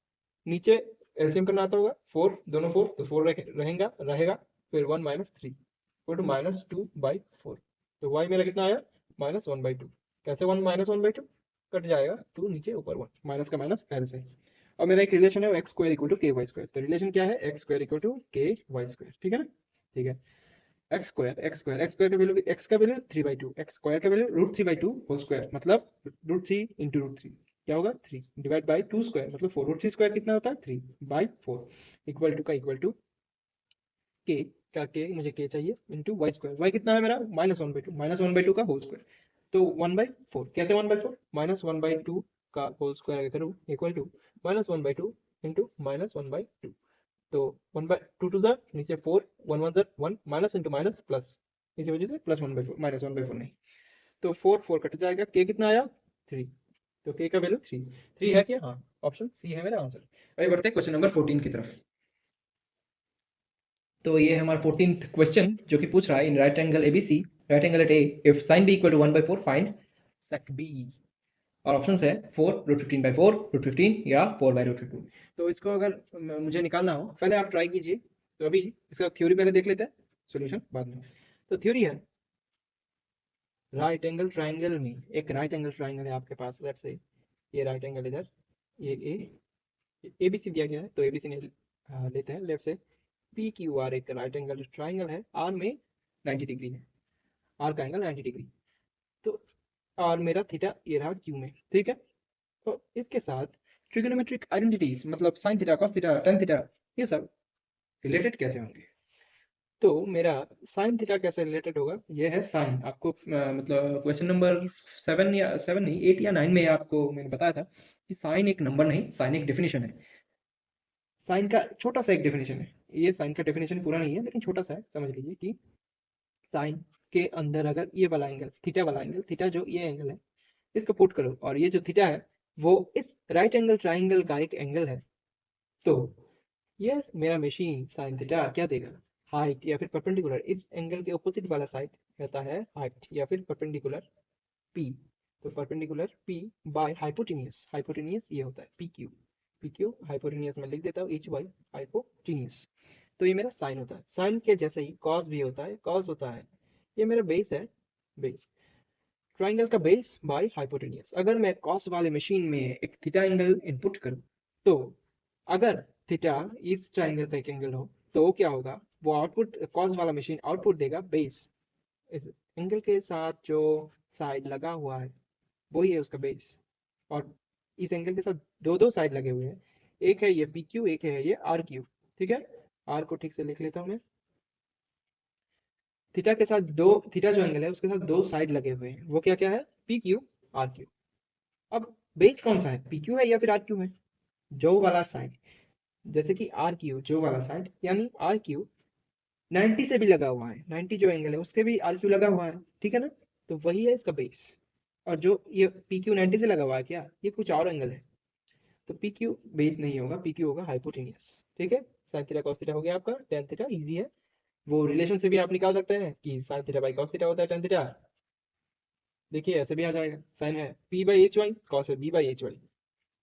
नीचे एलसीएम करना आता होगा, 4 दोनों 4 तो 4 रहेगा, फिर 1 माइनस 3 इक्वल टू -2/4, तो y मेरा कितना आया -1/2। कैसे 1 -1/2 कट जाएगा, 2 नीचे ऊपर 1, माइनस का माइनस पहले से। और मेरा एक रिलेशन है x square equal to ky square, तो रिलेशन क्या है x square equal to ky square, ठीक है ना। ठीक है, x स्क्वायर का वैल्यू x का वैल्यू 3/2, x स्क्वायर का वैल्यू √3/2 होल स्क्वायर मतलब √3 इंटू √3 क्या होगा 3 डिवाइड बाई 2 स्क्वायर मतलब 4, √3 स्क्वायर कितना होता है 3/4 इक्वल टू का इक्वल टू k का k मुझे k चाहिए इंटू y स्क्वायर, y कितना है मेरा -1/2 का होल स्क्वायर, तो 1/4 कैसे 1/4 -1/2 का होल स्क्वायर अगर करूँ इक्वल टू -1/2 इंटू -1/2, तो 1/2 टू ज़ा नीचे 4 1 1 ज़ा 1 माइनस इंटू माइनस प्लस, इसी वजह से प्लस 1/4 -1/4 नहीं, तो 4 4 कट जाएगा, k कितना आया 3, तो k का वैल्यू 3 है क्या, हाँ ऑप्शन सी है मेरा आंसर। अभी बढ़ते हैं क्वेश्चन नंबर 14 की तरफ। तो ये हमारा 14th क्वेश्चन जो कि पूछ रहा है in right angle ABC, right angle at A if sine B equal to 1/4 find sec B, और ऑप्शन है 4 √15/4 √15 या 4/√15। तो इसको अगर मुझे निकालना हो, पहले आप ट्राई कीजिए। तो अभी इसका थ्योरी पहले देख लेते हैं, सॉल्यूशन बाद में। तो थ्योरी है राइट एंगल ट्राइंगल में, एक राइट एंगल ट्राइंगल है आपके पास, लेट्स से ये राइट एंगल इधर, ये ए बी सी दिया गया है, तो ए बी सी लेते हैं, let's say P Q R एक राइट एंगल ट्राइंगल है, आर में 90 डिग्री है, आर का एंगल 90 डिग्री, तो और मेरा थीटा ये रहा क्यू में, ठीक है। तो इसके साथ ट्रिग्नोमेट्रिक आइडेंटिटीज मतलब sign theta cos theta tan theta ये सब रिलेटेड कैसे होंगे। तो मेरा साइन थीटा कैसे रिलेटेड होगा, ये है साइन, आपको मतलब क्वेश्चन नंबर 7 नहीं 8 या 9 में आपको मैंने बताया था कि साइन एक नंबर नहीं, साइन एक डेफिनेशन है। साइन का छोटा सा एक डेफिनेशन है, ये साइन का डेफिनेशन पूरा नहीं है लेकिन छोटा सा है, समझ लीजिए कि साइन के अंदर अगर ये वाला एंगल थीटा जो ये एंगल है इसको पुट करो, और ये जो थीटा है वो इस राइट एंगल ट्राइंगल का एक एंगल है, तो ये मेरा मशीन साइन थीटा क्या देगा, हाइट या फिर परपेंडिकुलर, इस एंगल के ऑपोजिट वाला साइड कहता है हाइट या फिर परपेंडिकुलर पी, तो परपेंडिकुलर पी बाय हाइपोटेनियस ये होता है पी क्यू हाइपोटेनियस में लिख देता हूँ एच वाई हाइपोटेनियस। तो ये मेरा साइन होता है, साइन के जैसे ही कॉस भी होता है, कॉस होता है, ये मेरा बेस है, बेस ट्राइंगल का बेस बाय हाइपोटेनियस। अगर मैं कॉस वाले मशीन में एक थीटा एंगल इनपुट करूं, तो अगर थीटा इस ट्राइंगल का एक एंगल हो तो क्या होगा, वो आउटपुट कॉस वाला मशीन आउटपुट देगा बेस, इस एंगल के साथ जो साइड लगा हुआ है वही है उसका बेस, और इस एंगल के साथ दो दो साइड लगे हुए हैं, एक है ये पी क्यू, एक है ये आर क्यू, ठीक है। आर को ठीक से लिख लेता हूँ मैं, थीटा के साथ दो, थीटा जो एंगल है उसके साथ दो साइड लगे हुए हैं, वो क्या क्या है पी क्यू आर क्यू। अब बेस कौन सा है, पी क्यू है या फिर आर क्यू है, जो वाला साइड, जैसे कि आर क्यू जो वाला साइड, यानी आर क्यू 90 से भी लगा हुआ है, 90 जो एंगल है उसके भी आर क्यू लगा हुआ है, ठीक है ना, तो वही है इसका बेस। और जो ये पी क्यू 90 से लगा हुआ है क्या, ये कुछ और एंगल है, तो पी क्यू बेस नहीं होगा, पी क्यू होगा हाइपोटेनियस, ठीक है। साइन थीटा कॉस थीटा हो गया आपका, टेन थीटा इजी है, वो रिलेशन से भी आप निकाल सकते हैं कि sign theta by cos theta होता है टेन थीटा, देखिए ऐसे भी आ जाएगा, साइन है P by H Y, cos है B by H Y,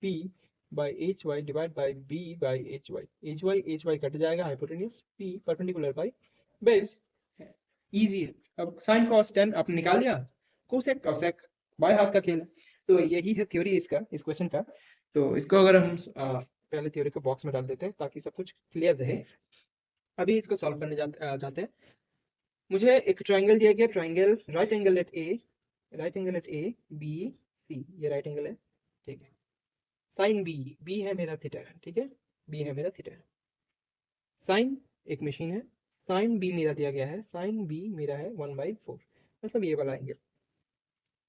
P by H Y divide by B by H Y, H Y cut जाएगा, hypotenuse P perpendicular by base, easy है। अब sine cos tan आपने निकाल लिया, cosec cosec बाएं हाथ का खेल है। तो यही है थ्योरी इसका, इस क्वेश्चन का। तो इसको अगर हम पहले थ्योरी को बॉक्स में डाल देते हैं ताकि सब कुछ क्लियर रहे। अभी इसको सॉल्व करने जाते हैं। मुझे एक ट्राइंगल दिया गया, triangle right angle at A, right angle at A B C, ये राइट एंगल है, ठीक है। साइन बी, बी है मेरा थीटा, ठीक है, बी है मेरा थीटा। साइन एक मशीन है, साइन बी मेरा दिया गया है, साइन बी मेरा है 1/4, मतलब ये वाला एंगल।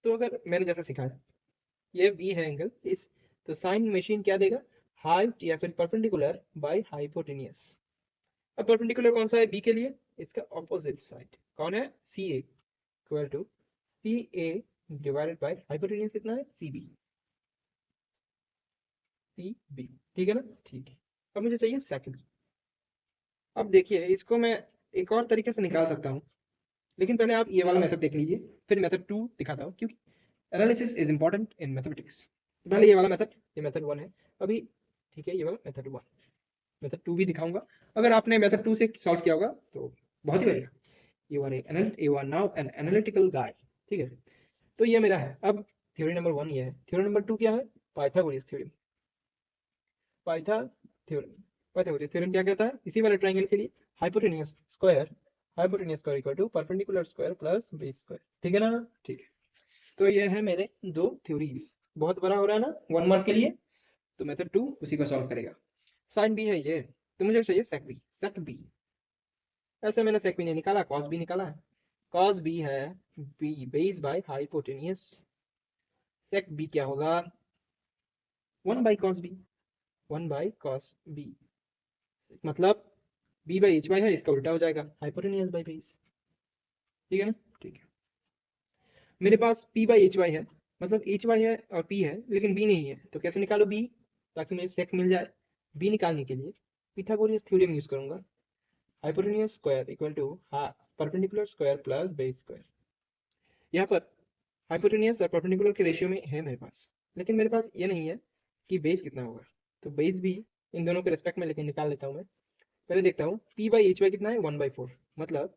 तो अगर मैंने जैसा सिखाया, ये बी है एंगल इस, तो साइन मशीन क्या देगा, हाइट या फिर परपेंडिकुलर बाय हाइपोटेनियस। अब परपेंडिकुलर कौन सा है बी के लिए, इसका ऑपोजिट साइड कौन है, C A, equal to C A divided by hypotenuse कितना है, सी बी, सी बी, ठीक है ना, ठीक है। अब मुझे चाहिए सेक बी। अब देखिए इसको मैं एक और तरीके से निकाल सकता हूँ, लेकिन पहले आप ये वाला मेथड देख लीजिए, फिर मेथड 2 दिखाता हूँ, क्योंकि analysis is important in mathematics. तो पहले ये वाला मेथड, ये मेथड 1 है अभी, ठीक है, ये वाला मेथड 1, मेथड 2 भी दिखाऊंगा। अगर आपने मेथड 2 से सॉल्व किया होगा तो बहुत ही बढ़िया, you are now an analytical guy, ठीक है। तो ये मेरा है। अब थ्योरी नंबर 1 ये है, थ्योरी नंबर 2 क्या है, Pythagoras theorem. Pythagoras Pythagoras theorem क्या कहता है, इसी वाले ट्राइंगल के लिए hypotenuse square, hypotenuse square equal to perpendicular square plus base square, ठीक है ना, ठीक है। तो ये है मेरे दो थ्योरीज। बहुत बड़ा हो रहा है ना 1 मार्क के लिए, तो मेथड 2 उसी को सॉल्व करेगा। साइन बी है ये, तो मुझे चाहिए सेक बी, सेक बी। ऐसे मैंने सेक बी नहीं निकाला, कॉस बी निकाला है। कॉस बी है B base by hypotenuse, sec B क्या होगा, 1 by cos B, 1 by cos B, मतलब बी बाई एच वाई है, इसका उल्टा हो जाएगा हाइपोटेनियस बाई बेस, ठीक है ना, ठीक है। मेरे पास पी बाई एच वाई है, मतलब एच वाई है और पी है लेकिन बी नहीं है, तो कैसे निकालो बी, ताकि मुझे सेक मिल जाए। बी निकालने के लिए पिथागोरस थ्योरम यूज करूंगा, hypotenuse square equal to perpendicular square plus base square. यहाँ पर हाइपोटेनियस और परपेंडिकुलर के रेशियो में है मेरे पास, लेकिन मेरे पास ये नहीं है कि बेस कितना होगा। तो बेस भी इन दोनों के रेस्पेक्ट में लेकिन निकाल लेता हूँ मैं। पहले देखता हूँ पी बाई एच वाई कितना है, 1/4, मतलब,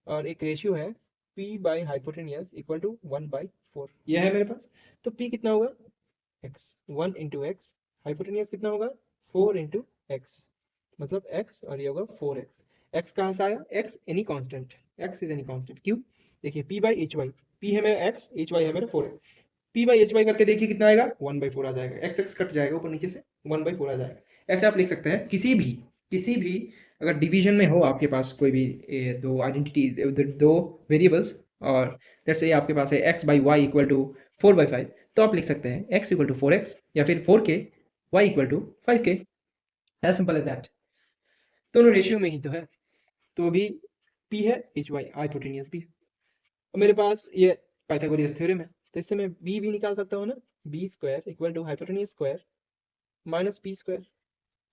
और एक रेशियो है P by hypotenuse equal to 1/4, यह है मेरे पास। तो पी कितना होगा, एक्स, 1 इंटू एक्स, हाइपोटेनियस कितना होगा, 4 इंटू एक्स, मतलब एक्स, और ये होगा 4x। एक्स कहाँ से आया, X any constant, X is any constant, क्यों, देखिए P by H Y, P है मेरा एक्स, एच वाई है मेरा 4, पी बाई एच वाई करके देखिए कितना आएगा, 1/4 आ जाएगा, एक्स एक्स कट जाएगा ऊपर नीचे से, 1/4 आ जाएगा। ऐसे आप लिख सकते हैं किसी भी अगर डिवीजन में हो आपके पास कोई भी दो आइडेंटिटी, दो वेरिएबल्स, और लेट्स से आपके पास है X by Y equal to 4/5, तो आप लिख सकते हैं एक्स इक्वल टू 4x या फिर 4k, Y equal to 5k, as simple as that. दोनों रेशियो में ही तो है। तो अभी पी है, एच वाई हाइपोटेनियस भी है। और मेरे पास ये पाइथागोरस थ्योरम है, तो इससे मैं बी भी निकाल सकता हूँ ना, B square equal to hypotenuse square minus P square,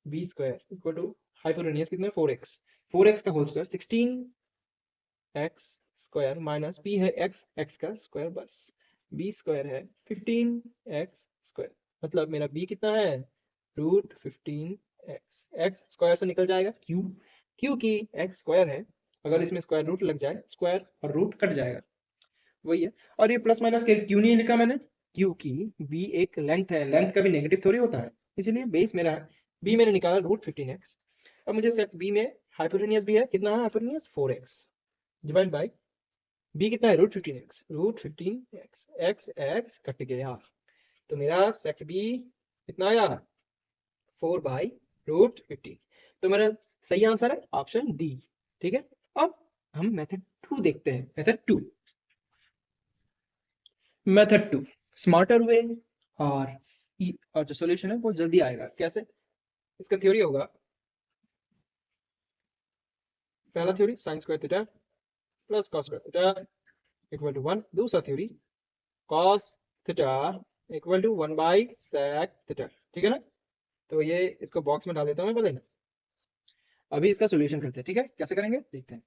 B square equal to hypotenuse कितना है, 4x, 4x का whole square 16x square minus P है एक्स, एक्स का स्क्वायर बस, बी स्क्वायर है 15x स्क्वायर, मतलब मेरा बी कितना है, √15x, एक्स स्क्वायर से निकल जाएगा, क्यों, क्योंकि एक्स स्क्वायर है, अगर इसमें स्क्वायर रूट लग जाए, स्क्वायर और रूट कट जाएगा, वही है। और ये प्लस माइनस के क्यों नहीं लिखा मैंने, क्योंकि बी एक लेंथ है, लेंथ का भी नेगेटिव थोड़ी होता है, इसीलिए बेस मेरा है, बी मैंने निकाला √15x। अब मुझे सेट बी में हाइपोटेनियस भी है, कितना है hypotenuse, 4x divide by B कितना है, √15x, एक्स एक्स कट गया, तो मेरा सेट बी कितना आया, 4/√15। तो मेरा सही आंसर है ऑप्शन डी, ठीक है। अब हम मेथड 2 देखते हैं, मेथड 2 स्मार्टर वे, और और जो सॉल्यूशन है वो जल्दी आएगा, कैसे, इसका थ्योरी होगा, पहला theory sine square theta plus cos square theta equal to 1, दूसरा theory cos theta equal to 1 by sec theta, ठीक है ना। तो ये इसको बॉक्स में डाल देता हूँ मैं पहले ना, अभी इसका सॉल्यूशन करते हैं, ठीक है, कैसे करेंगे देखते हैं।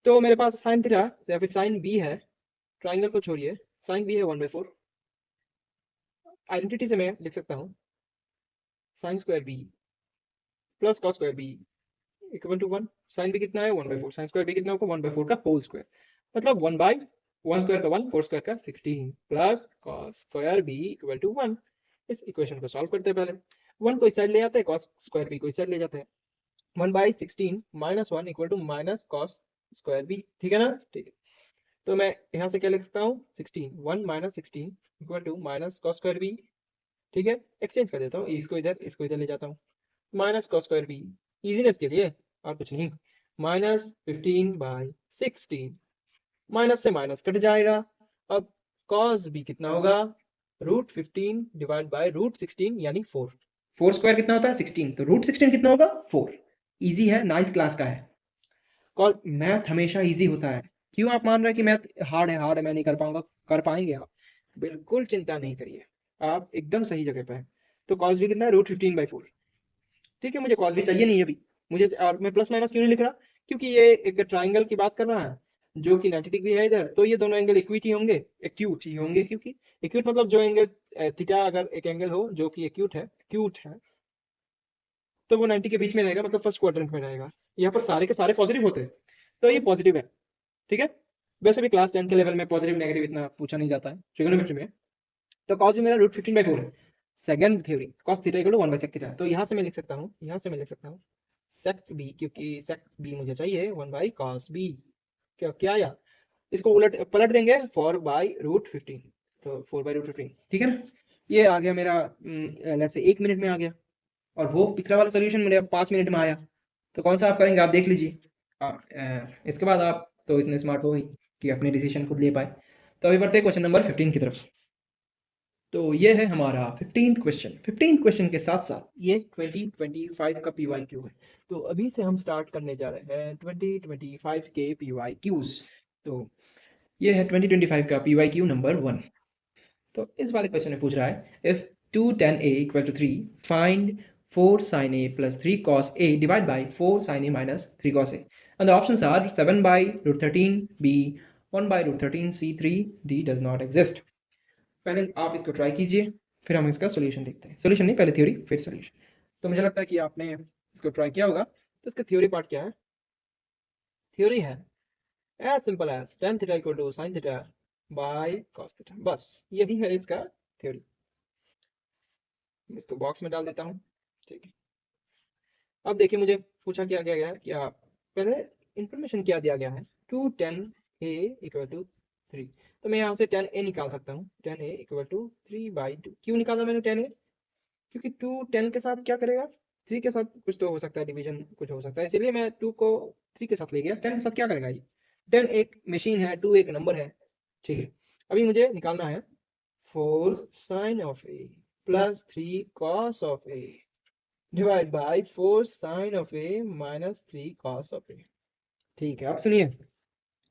तो मेरे पास साइन थीटा या फिर साइन बी है, ट्राइंगल को छोड़िए, साइन बी है 1/4, आइडेंटिटी से मैं लिख सकता हूँ sine square B plus cos square B equal to 1, sine भी कितना है 1/4, साइन स्क्वायर भी कितना होगा 1/4 का होल स्क्वायर, मतलब 1/1 स्क्वायर का 1, 4 स्क्वायर का 16 plus cos square B equal to 1। इस इक्वेशन को सॉल्व करते हैं पहले, 1 को इस साइड ले आते हैं, कॉस स्क्वायर बी को इस साइड ले जाते हैं। 1/16 -1 equal to minus cos square B, ठीक है ना? ठीक है, तो मैं यहाँ से क्या लिख सकता हूँ 16, 1 - 16 equal to minus cos square B, ठीक है? एक्सचेंज कर देता हूँ, इसको इधर ले जाता हूँ, minus cos square B easiness के लिए और कुछ नहीं, -15/16, माइनस से माइनस कट जाएगा। अब कॉस बी कितना होगा, √15 डिवाइड बाय √16 यानी 4, 4 स्क्वायर कितना होता है 16, तो √16 कितना होगा 4। इजी है, 9th क्लास का है। कॉस मैथ हमेशा इजी होता है। क्यों आप मान रहे हैं कि मैथ हार्ड है मैं नहीं कर पाऊंगा? कर पाएंगे आप, बिल्कुल चिंता नहीं करिए, आप एकदम सही जगह पे हैं। तो कॉस भी कितना है √15/4, ठीक है? मुझे कॉस भी चाहिए नहीं अभी, मुझे, और मैं प्लस माइनस क्यों नहीं लिख रहा, क्योंकि ये एक ट्राइंगल की बात कर रहा है जो कि 90 डिग्री है इधर, तो ये दोनों एंगल इक्विट ही होंगे, एक्यूट ही होंगे, क्योंकि एक्यूट मतलब जो एंगल थीटा, अगर एक एंगल हो जो कि एक्यूट है तो वो 90 के बीच में रहेगा, मतलब फर्स्ट क्वाड्रेंट में रहेगा। यहाँ पर सारे के सारे पॉजिटिव होते हैं, तो ये पॉजिटिव है, ठीक है? वैसे भी क्लास 10 के लेवल में पॉजिटिव नेगेटिव इतना पूछा नहीं जाता है ट्रिग्नोमेट्री में। तो कॉस भी मेरा √15/4 है। Second theory, cos theta equal to 1/sec theta, तो यहाँ से मैं लिख सकता हूँ, sec b, क्योंकि sec b मुझे चाहिए 1/cos b। क्या क्या आया, इसको उलट पलट देंगे 4/√15, तो 4/√15, ठीक है ना? ये आ गया मेरा, लेट्स से 1 मिनट में आ गया, और वो पिछला वाला सोल्यूशन मेरे 5 मिनट में आया। तो कौन सा आप करेंगे, आप देख लीजिए। इसके बाद आप तो इतने स्मार्ट हो ही कि अपने डिसीजन खुद ले पाए। तो अभी बढ़ते हैं क्वेश्चन नंबर 15 की तरफ। तो ये है हमारा 15th क्वेश्चन। 15th क्वेश्चन के साथ साथ ये 2025 का PYQ है। तो अभी से हम स्टार्ट करने जा रहे हैं 2025 के PYQs। तो ये है 2025 का PYQ नंबर 1। तो इस वाले क्वेश्चन में पूछ रहा है, if 2 tan a equal to 3, find 4 sin a plus 3 cos a divide by 4 sin a minus 3 cos a, and the options are 7/√13, b 1/√13, c 3, d does not exist। पहले आप इसको ट्राई कीजिए, फिर हम इसका सोल्यूशन देखते हैं। सोल्यूशन नहीं, पहले थ्योरी फिर सोल्यूशन। तो मुझे लगता है कि आपने इसको ट्राई किया होगा। तो इसका थ्योरी पार्ट क्या है? थ्योरी है as simple as tan theta equal to sin theta by cos theta, बस यही है इसका थ्योरी। इसको बॉक्स में डाल देता हूँ, ठीक है? अब देखिए, मुझे पूछा क्या गया है, क्या पहले इंफॉर्मेशन क्या दिया गया है, 2 tan a इक्वल टू 3। तो मैं यहाँ से tan a निकाल सकता हूँ, tan a इक्वल टू 3/2। क्यों निकाला मैंने tan a? क्योंकि 2 10 के साथ क्या करेगा, 3 के साथ कुछ तो हो सकता है, डिवीजन कुछ हो सकता है, इसलिए मैं 2 को 3 के साथ ले गया। 10 के साथ क्या करेगा ये? 10 एक मशीन है, 2 एक नंबर है, ठीक है? अभी मुझे निकालना है 4 sin of a plus 3 cos of a divide by 4 sin of a minus 3 cos of a। ठीक है, आप सुनिए,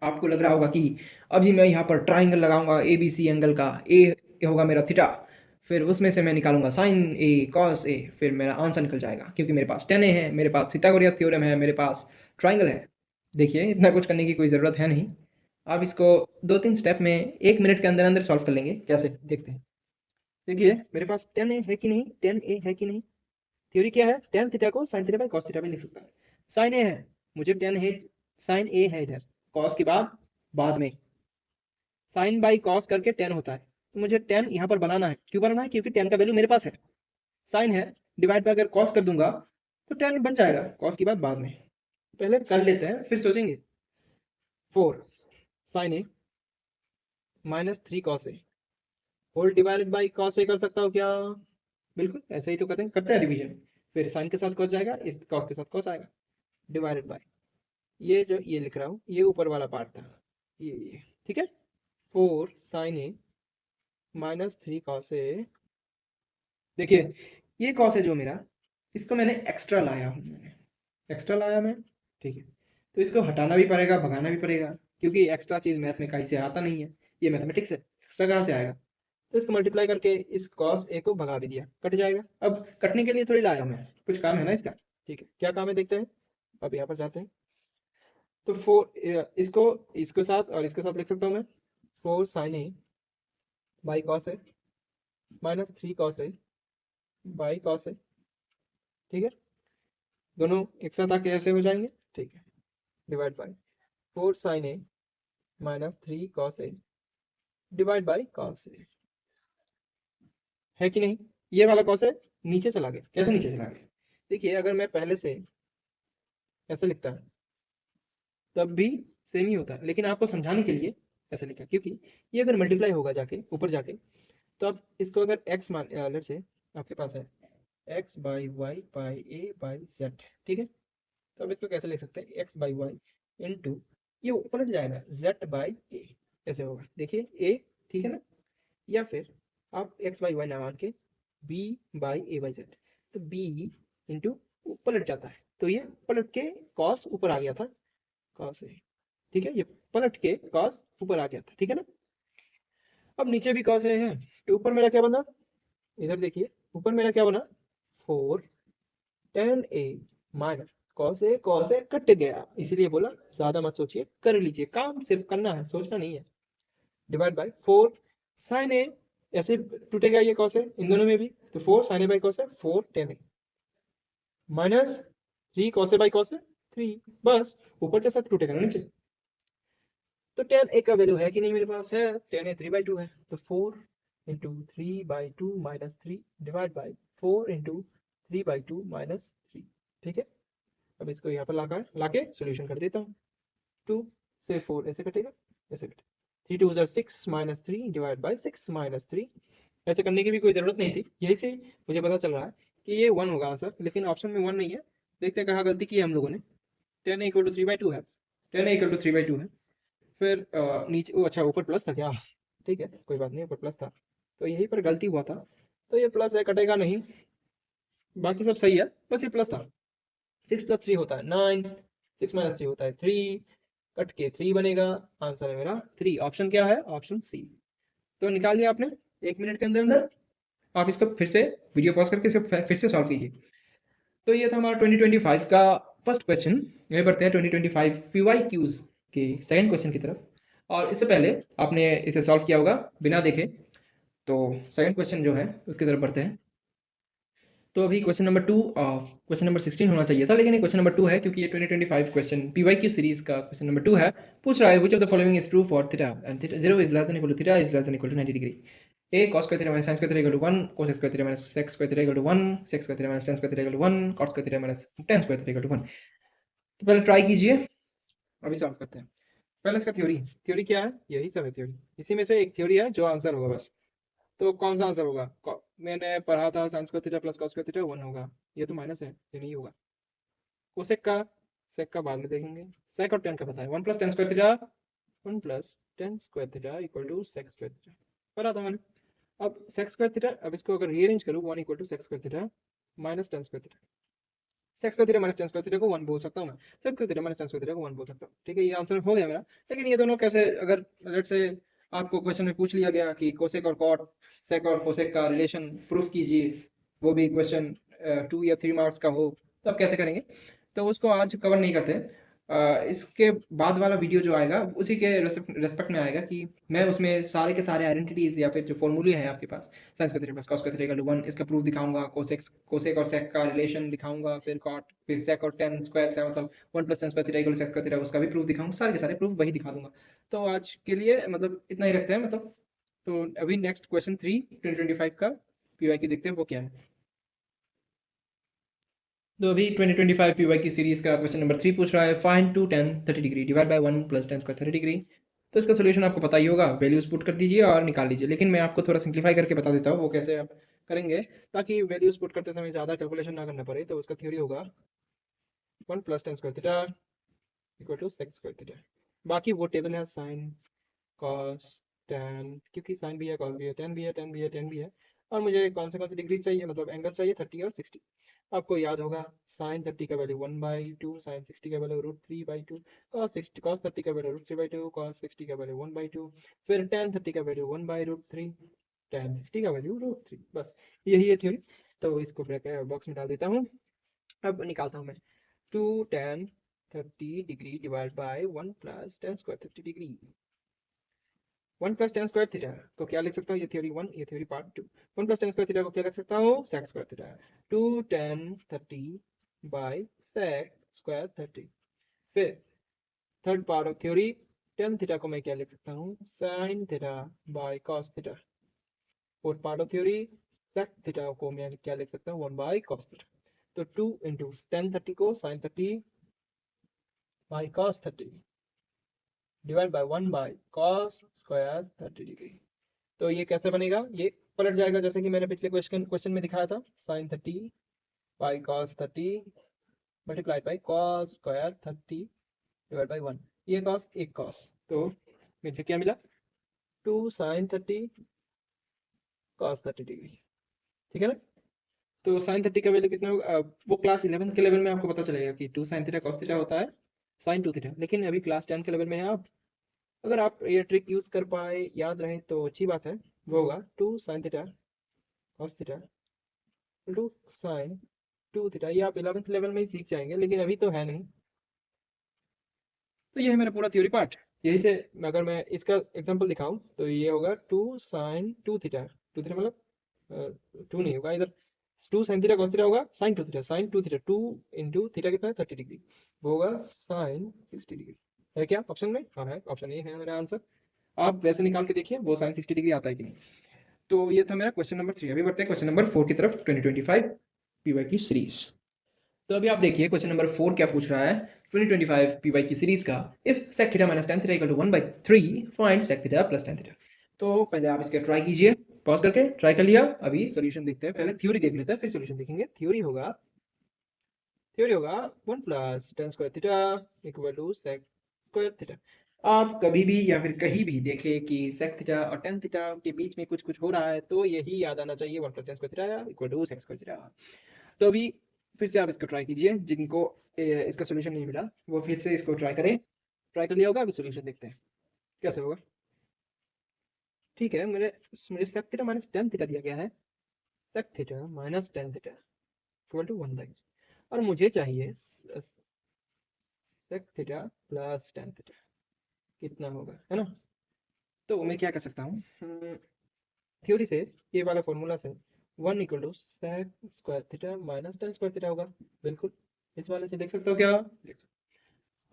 आपको लग रहा होगा कि अभी मैं यहाँ पर ट्राइंगल लगाऊंगा ABC एंगल का, ए होगा मेरा थीटा, फिर उसमें से मैं निकालूंगा साइन ए कॉस ए, फिर मेरा आंसर निकल जाएगा, क्योंकि मेरे पास tan a है, मेरे पास पिथागोरस थ्योरम है, मेरे पास ट्राइंगल है। देखिए, इतना कुछ करने की कोई ज़रूरत है नहीं। आप इसको 2-3 स्टेप में 1 मिनट के अंदर अंदर सॉल्व कर लेंगे। कैसे, देखते हैं। देखिए, मेरे पास tan a है कि नहीं, tan a है कि नहीं। थ्योरी क्या है, tan थीटा को sin theta by cos theta में लिख सकता है। sin a है, मुझे tan है, sin a है इधर, cos के बाद में साइन बाई कॉस करके टेन होता है, तो मुझे टेन यहाँ पर बनाना है। क्यों बनाना है? क्योंकि टेन का वैल्यू मेरे पास है, साइन है, डिवाइड पे अगर कॉस कर दूंगा तो टेन बन जाएगा, कॉस की बात बाद में, पहले कर लेते हैं फिर सोचेंगे। 4 sine A minus 3 cos A whole divided by cos A कर सकता हूँ क्या? बिल्कुल ऐसे ही तो करते हैं डिवीजन। फिर साइन के साथ कॉस जाएगा, इस कॉस के साथ कॉस आएगा, डिवाइडेड बाई ये जो ये लिख रहा हूँ, ये ऊपर वाला पार्ट था, ये ठीक है। 4 साइन ए माइनस 3 कॉस ए, देखिए ये कॉस है जो मेरा, इसको मैंने एक्स्ट्रा लाया हूँ, एक्स्ट्रा लाया मैं, ठीक है? तो इसको हटाना भी पड़ेगा, भगाना भी पड़ेगा, क्योंकि एक्स्ट्रा चीज़ मैथ में कहीं से आता नहीं है, ये मैथमेटिक्स है, एक्स्ट्रा कहाँ से आएगा? तो इसको मल्टीप्लाई करके इस कॉस ए को भगा भी दिया, कट जाएगा। अब कटने के लिए थोड़ी लाया मैं, कुछ काम है ना इसका, ठीक है? क्या काम है देखते हैं। अब यहाँ पर जाते हैं, तो 4 इसको इसके साथ और इसके साथ लिख सकता हूँ मैं, 4 sine A by cos A minus 3 cos A by cos A, ठीक है? दोनों एक साथ आके ऐसे हो जाएंगे, ठीक है। Divide by 4 sine A minus 3 cos A divide by cos A, है कि नहीं। ये वाला कॉस है नीचे चला गया, कैसे नीचे चला गया, देखिए अगर मैं पहले से ऐसे लिखता तब भी सेम ही होता है, लेकिन आपको समझाने के लिए ऐसे लिखा, क्योंकि ये अगर मल्टीप्लाई होगा जाके ऊपर जाके, तो आप इसको अगर x मान लेट से आपके पास है x by Y by A by Z, ठीक है। तो अब इसको कैसे लिख सकते हैं, x बाई वाई इंटू, ये पलट जाएगा z बाई ए, कैसे होगा देखिए a, ठीक है ना। या फिर आप x बाई वाई ना मान के b by A by Z, तो b इंटू पलट जाता है, तो ये पलट के cos ऊपर आ गया था, cos ए, ठीक है। ये पलट के cos ऊपर आ गया था, ठीक है ना। अब नीचे भी cos ए है, तो ऊपर मेरा क्या बना, इधर देखिए ऊपर मेरा क्या बना, 4 tan A minus cos A cut गया, इसीलिए बोला ज्यादा मत सोचिए, कर लीजिए काम, सिर्फ करना है, सोचना नहीं है। डिवाइड बाय 4 sin ए, ऐसे टूटेगा ये cos ए इन दोनों में भी, तो 4 sin A by cos A 4 tan A minus 3 cos A by cos ए 3, बस ऊपर के साथ टूटेगा ना नीचे। तो tan ए का वैल्यू है कि नहीं मेरे पास, है, tan ए 3/2 है, तो 4 into 3/2 minus 3 divide by 4 into 3/2 minus 3, ठीक है। अब इसको यहाँ पर लाके सोल्यूशन कर देता हूँ। 2 से 4 ऐसे कटेगा, ऐसे कटेगा, 3 2 6 माइनस 3 डिवाइड बाई 6 माइनस 3, ऐसे करने की भी कोई ज़रूरत नहीं थी, यही से मुझे पता चल रहा है कि ये 1 होगा आंसर, लेकिन ऑप्शन में 1 नहीं है। देखते हैं कहाँ गलती की है हम लोगों ने। 10 इक्वल टू 3/2 है, 10 इक्वल टू 3/2 है, फिर नीचे अच्छा ऊपर प्लस था क्या, ठीक है कोई बात नहीं, ऊपर प्लस था तो यहीं पर गलती हुआ था, तो ये प्लस है कटेगा नहीं, बाकी सब सही है, बस ये प्लस था। 6 प्लस 3 होता है 9, 6 माइनस 3 होता है 3, कट के 3 बनेगा, आंसर है मेरा 3, ऑप्शन क्या है, ऑप्शन सी। तो निकाल लिया आपने 1 मिनट के अंदर अंदर। आप इसको फिर से वीडियो पॉज करके इसे फिर से सॉल्व कीजिए। तो ये था हमारा 2025 का फर्स्ट क्वेश्चन। ये बढ़ते हैं 2025 PYQs के सेकंड क्वेश्चन की तरफ, और इससे पहले आपने इसे सॉल्व किया होगा बिना देखे, तो सेकंड क्वेश्चन जो है उसकी तरफ बढ़ते हैं। तो अभी क्वेश्चन नंबर 2 क्वेश्चन नंबर 16 होना चाहिए था, लेकिन ये क्वेश्चन नंबर 2 है, क्योंकि ये 2025 क्वेश्चन PYQ सीरीज का क्वेश्चन नंबर 2 है। पूछ रहा है which of the following is true for theta and theta 0 is less than equal to theta is less than equal to 90 degree. a cos square theta minus sin square theta equal to 1, cos square theta minus sec square theta equal to 1, sec square theta minus tan square theta equal to 1, cot square theta minus tan square theta equal to 1। तो पहले try कीजिए, अभी solve करते हैं। पहले इसका theory, theory क्या है, यही सब है थ्योरी, इसी में से एक थ्योरी है जो आंसर होगा बस। तो कौन सा आंसर होगा, मैंने पढ़ा था sin square theta plus cos square theta 1 होगा, ये तो माइनस है, ये नहीं होगा। कोसेक का, सेक का बाद में देखेंगे, सेक और टेन का पता है, 1 plus tan square theta, 1 plus tan square theta equal to sec square theta, पढ़ा था मैंने। अब सेक स्क्वायर थीटा, अब इसको अगर रीअरेंज करूँ, 1 equal to sec square theta minus tan square theta, sec square theta minus tan square theta को 1 बोल सकता हूँ मैं, sec square theta minus tan square theta को 1 बोल सकता हूँ, ठीक है, ये आंसर हो गया मेरा। लेकिन ये दोनों कैसे, अगर लेट से आपको क्वेश्चन में पूछ लिया गया कि कोसेक और कॉट, सेक और कोसेक का रिलेशन प्रूफ कीजिए, वो भी क्वेश्चन 2 या 3 मार्क्स का हो, तब कैसे करेंगे, तो उसको आज कवर नहीं करते। इसके बाद वाला वीडियो जो आएगा उसी के रेस्पेक्ट में आएगा, कि मैं उसमें सारे के सारे आइडेंटिटीज या फिर जो फॉर्मूले हैं आपके पास, sine square theta plus cos square theta equal to 1, इसका प्रूफ दिखाऊंगा, कोसेक और सेक का रिलेशन दिखाऊंगा, फिर कॉट, फिर सेक और टेन स्क्वायर से मतलब 1 plus tan square theta equal to sec square theta, उसका भी प्रूफ दिखाऊंगा, सारे के सारे प्रूफ वही दिखा दूंगा। तो आज के लिए मतलब इतना ही रखते हैं, मतलब तो अभी नेक्स्ट क्वेश्चन 3 2025 का PYQ देखते हैं वो क्या है। तो अभी 2025 PYQ सीरीज का क्वेश्चन नंबर 3 पूछ रहा है, find 2 tan 30 degree divide by 1 plus tan square 30 degree. तो इसका सोल्यूशन आपको पता ही होगा, वैल्यूज पुट कर दीजिए और निकाल लीजिए, लेकिन मैं आपको थोड़ा सिंप्लीफाई करके बता देता हूँ वो कैसे आप करेंगे, ताकि वैल्यूज पुट करते समय ज़्यादा कैलकुलेशन ना करना पड़े। तो उसका थ्योरी होगा 1 plus tan square theta equal to sec square theta, बाकी वो टेबल है साइन कॉस tan, क्योंकि साइन भी है कॉस भी है tan भी है tan भी है tan भी है, और मुझे कौन सी डिग्री चाहिए, मतलब एंगल चाहिए 30 और 60। आपको याद होगा साइन 30 का वैल्यू 1/2, साइन 60 का वैल्यू √3/2, कॉस 30 का वैल्यू √3/2, कॉस 60 का वैल्यू 1/2, फिर tan 30 का वैल्यू 1/√3, tan 60 का वैल्यू √3, बस यही है थ्योरी। तो इसको ब्रैकेट बॉक्स में डाल देता हूँ। अब निकालता हूँ मैं 2 tan 30 degree divide by 1 plus tan square 30 degree. 1 plus tan square theta को क्या लिख सकता हूँ, ये थ्योरी 1, ये theory part 2। 1 plus tan square theta को क्या लिख सकता हूँ, sec square theta. 2 tan 30 by sec square 30। फिर third part of theory, tan theta को मैं क्या लिख सकता हूँ, sine theta by cos theta. Fourth part of theory, sec theta को मैं क्या लिख सकता हूँ, 1 बाई कॉस थीटा। तो 2 इंटू टेन 30 को sine 30 by cos 30 divide by 1/cos square 30 degree. तो ये कैसे बनेगा, ये पलट जाएगा जैसे कि मैंने पिछले क्वेश्चन में दिखाया था, sine 30 by cos 30 multiplied by cos square 30 divide by 1। ये कॉस एक कॉस, तो मुझे क्या मिला, 2 sin 30 कॉस 30 डिग्री। ठीक है ना। तो साइन 30 का वैल्यू कितना होगा, वो क्लास 11 के लेवल में आपको पता चलेगा कि 2 sin थीटा कॉस थीटा होता है साइन 2 थीटा। लेकिन अभी क्लास 10 के लेवल में है आप, अगर आप ये ट्रिक यूज कर पाए, याद रहे तो अच्छी बात है। वो होगा 2 sin theta cos theta to sine 2 theta. ये आप 11th लेवल में ही सीख जाएंगे, लेकिन अभी तो है नहीं। तो ये है मेरा पूरा थ्योरी पार्ट। यही से अगर मैं इसका एग्जांपल दिखाऊं तो ये होगा 2 sin 2 थीटा। 2 थीटा मतलब 2 नहीं होगा इधर, 2 sin थीटा कॉस थीटा होगा साइन 2 थीटा 2 इंटू थीटा कितना है 30 डिग्री, वो होगा साइन 60 डिग्री। है क्या ऑप्शन में, हाँ है, ऑप्शन ए है मेरा आंसर। आप वैसे निकाल के देखिए वो साइन 60 डिग्री आता है कि नहीं। तो ये था मेरा क्वेश्चन नंबर 3। अभी बढ़ते हैं क्वेश्चन नंबर 4 की तरफ, 2025 पीवाई की सीरीज। तो अभी आप देखिए क्वेश्चन नंबर 4 क्या पूछ रहा है, 2025 पीवाई की सीरीज का, if sec theta minus tan theta equal to 1/3 find sec theta plus tan theta. तो पहले आप इसके ट्राई कीजिए, पॉज करके ट्राई कर लिया, अभी सॉल्यूशन देखते हैं। पहले थ्योरी देख लेते हैं फिर सॉल्यूशन देखेंगे। थ्योरी होगा 1 plus tan square theta equal to sec square theta. आप कभी भी या फिर कहीं भी देखें कि sec थीटा और tan थीटा के बीच में कुछ कुछ हो रहा है, तो यही याद आना चाहिए, 1 plus tan square theta equal to sec square theta. तो अभी फिर से आप इसको ट्राई कीजिए, जिनको इसका सोल्यूशन नहीं मिला वो फिर से इसको ट्राई करें। ट्राई कर लिया होगा, अभी सोल्यूशन देखते हैं कैसे होगा। ठीक है, मेरे मुझे sec theta minus tan theta दिया गया है, sec theta minus tan theta equal to 1/, और मुझे चाहिए sec theta plus tan theta कितना होगा, है ना। तो मैं क्या कर सकता हूँ, थ्योरी से, ये वाला फॉर्मूला से 1 equal to sec square theta minus tan square theta होगा। बिल्कुल इस वाले से देख सकते हो क्या, देख सकते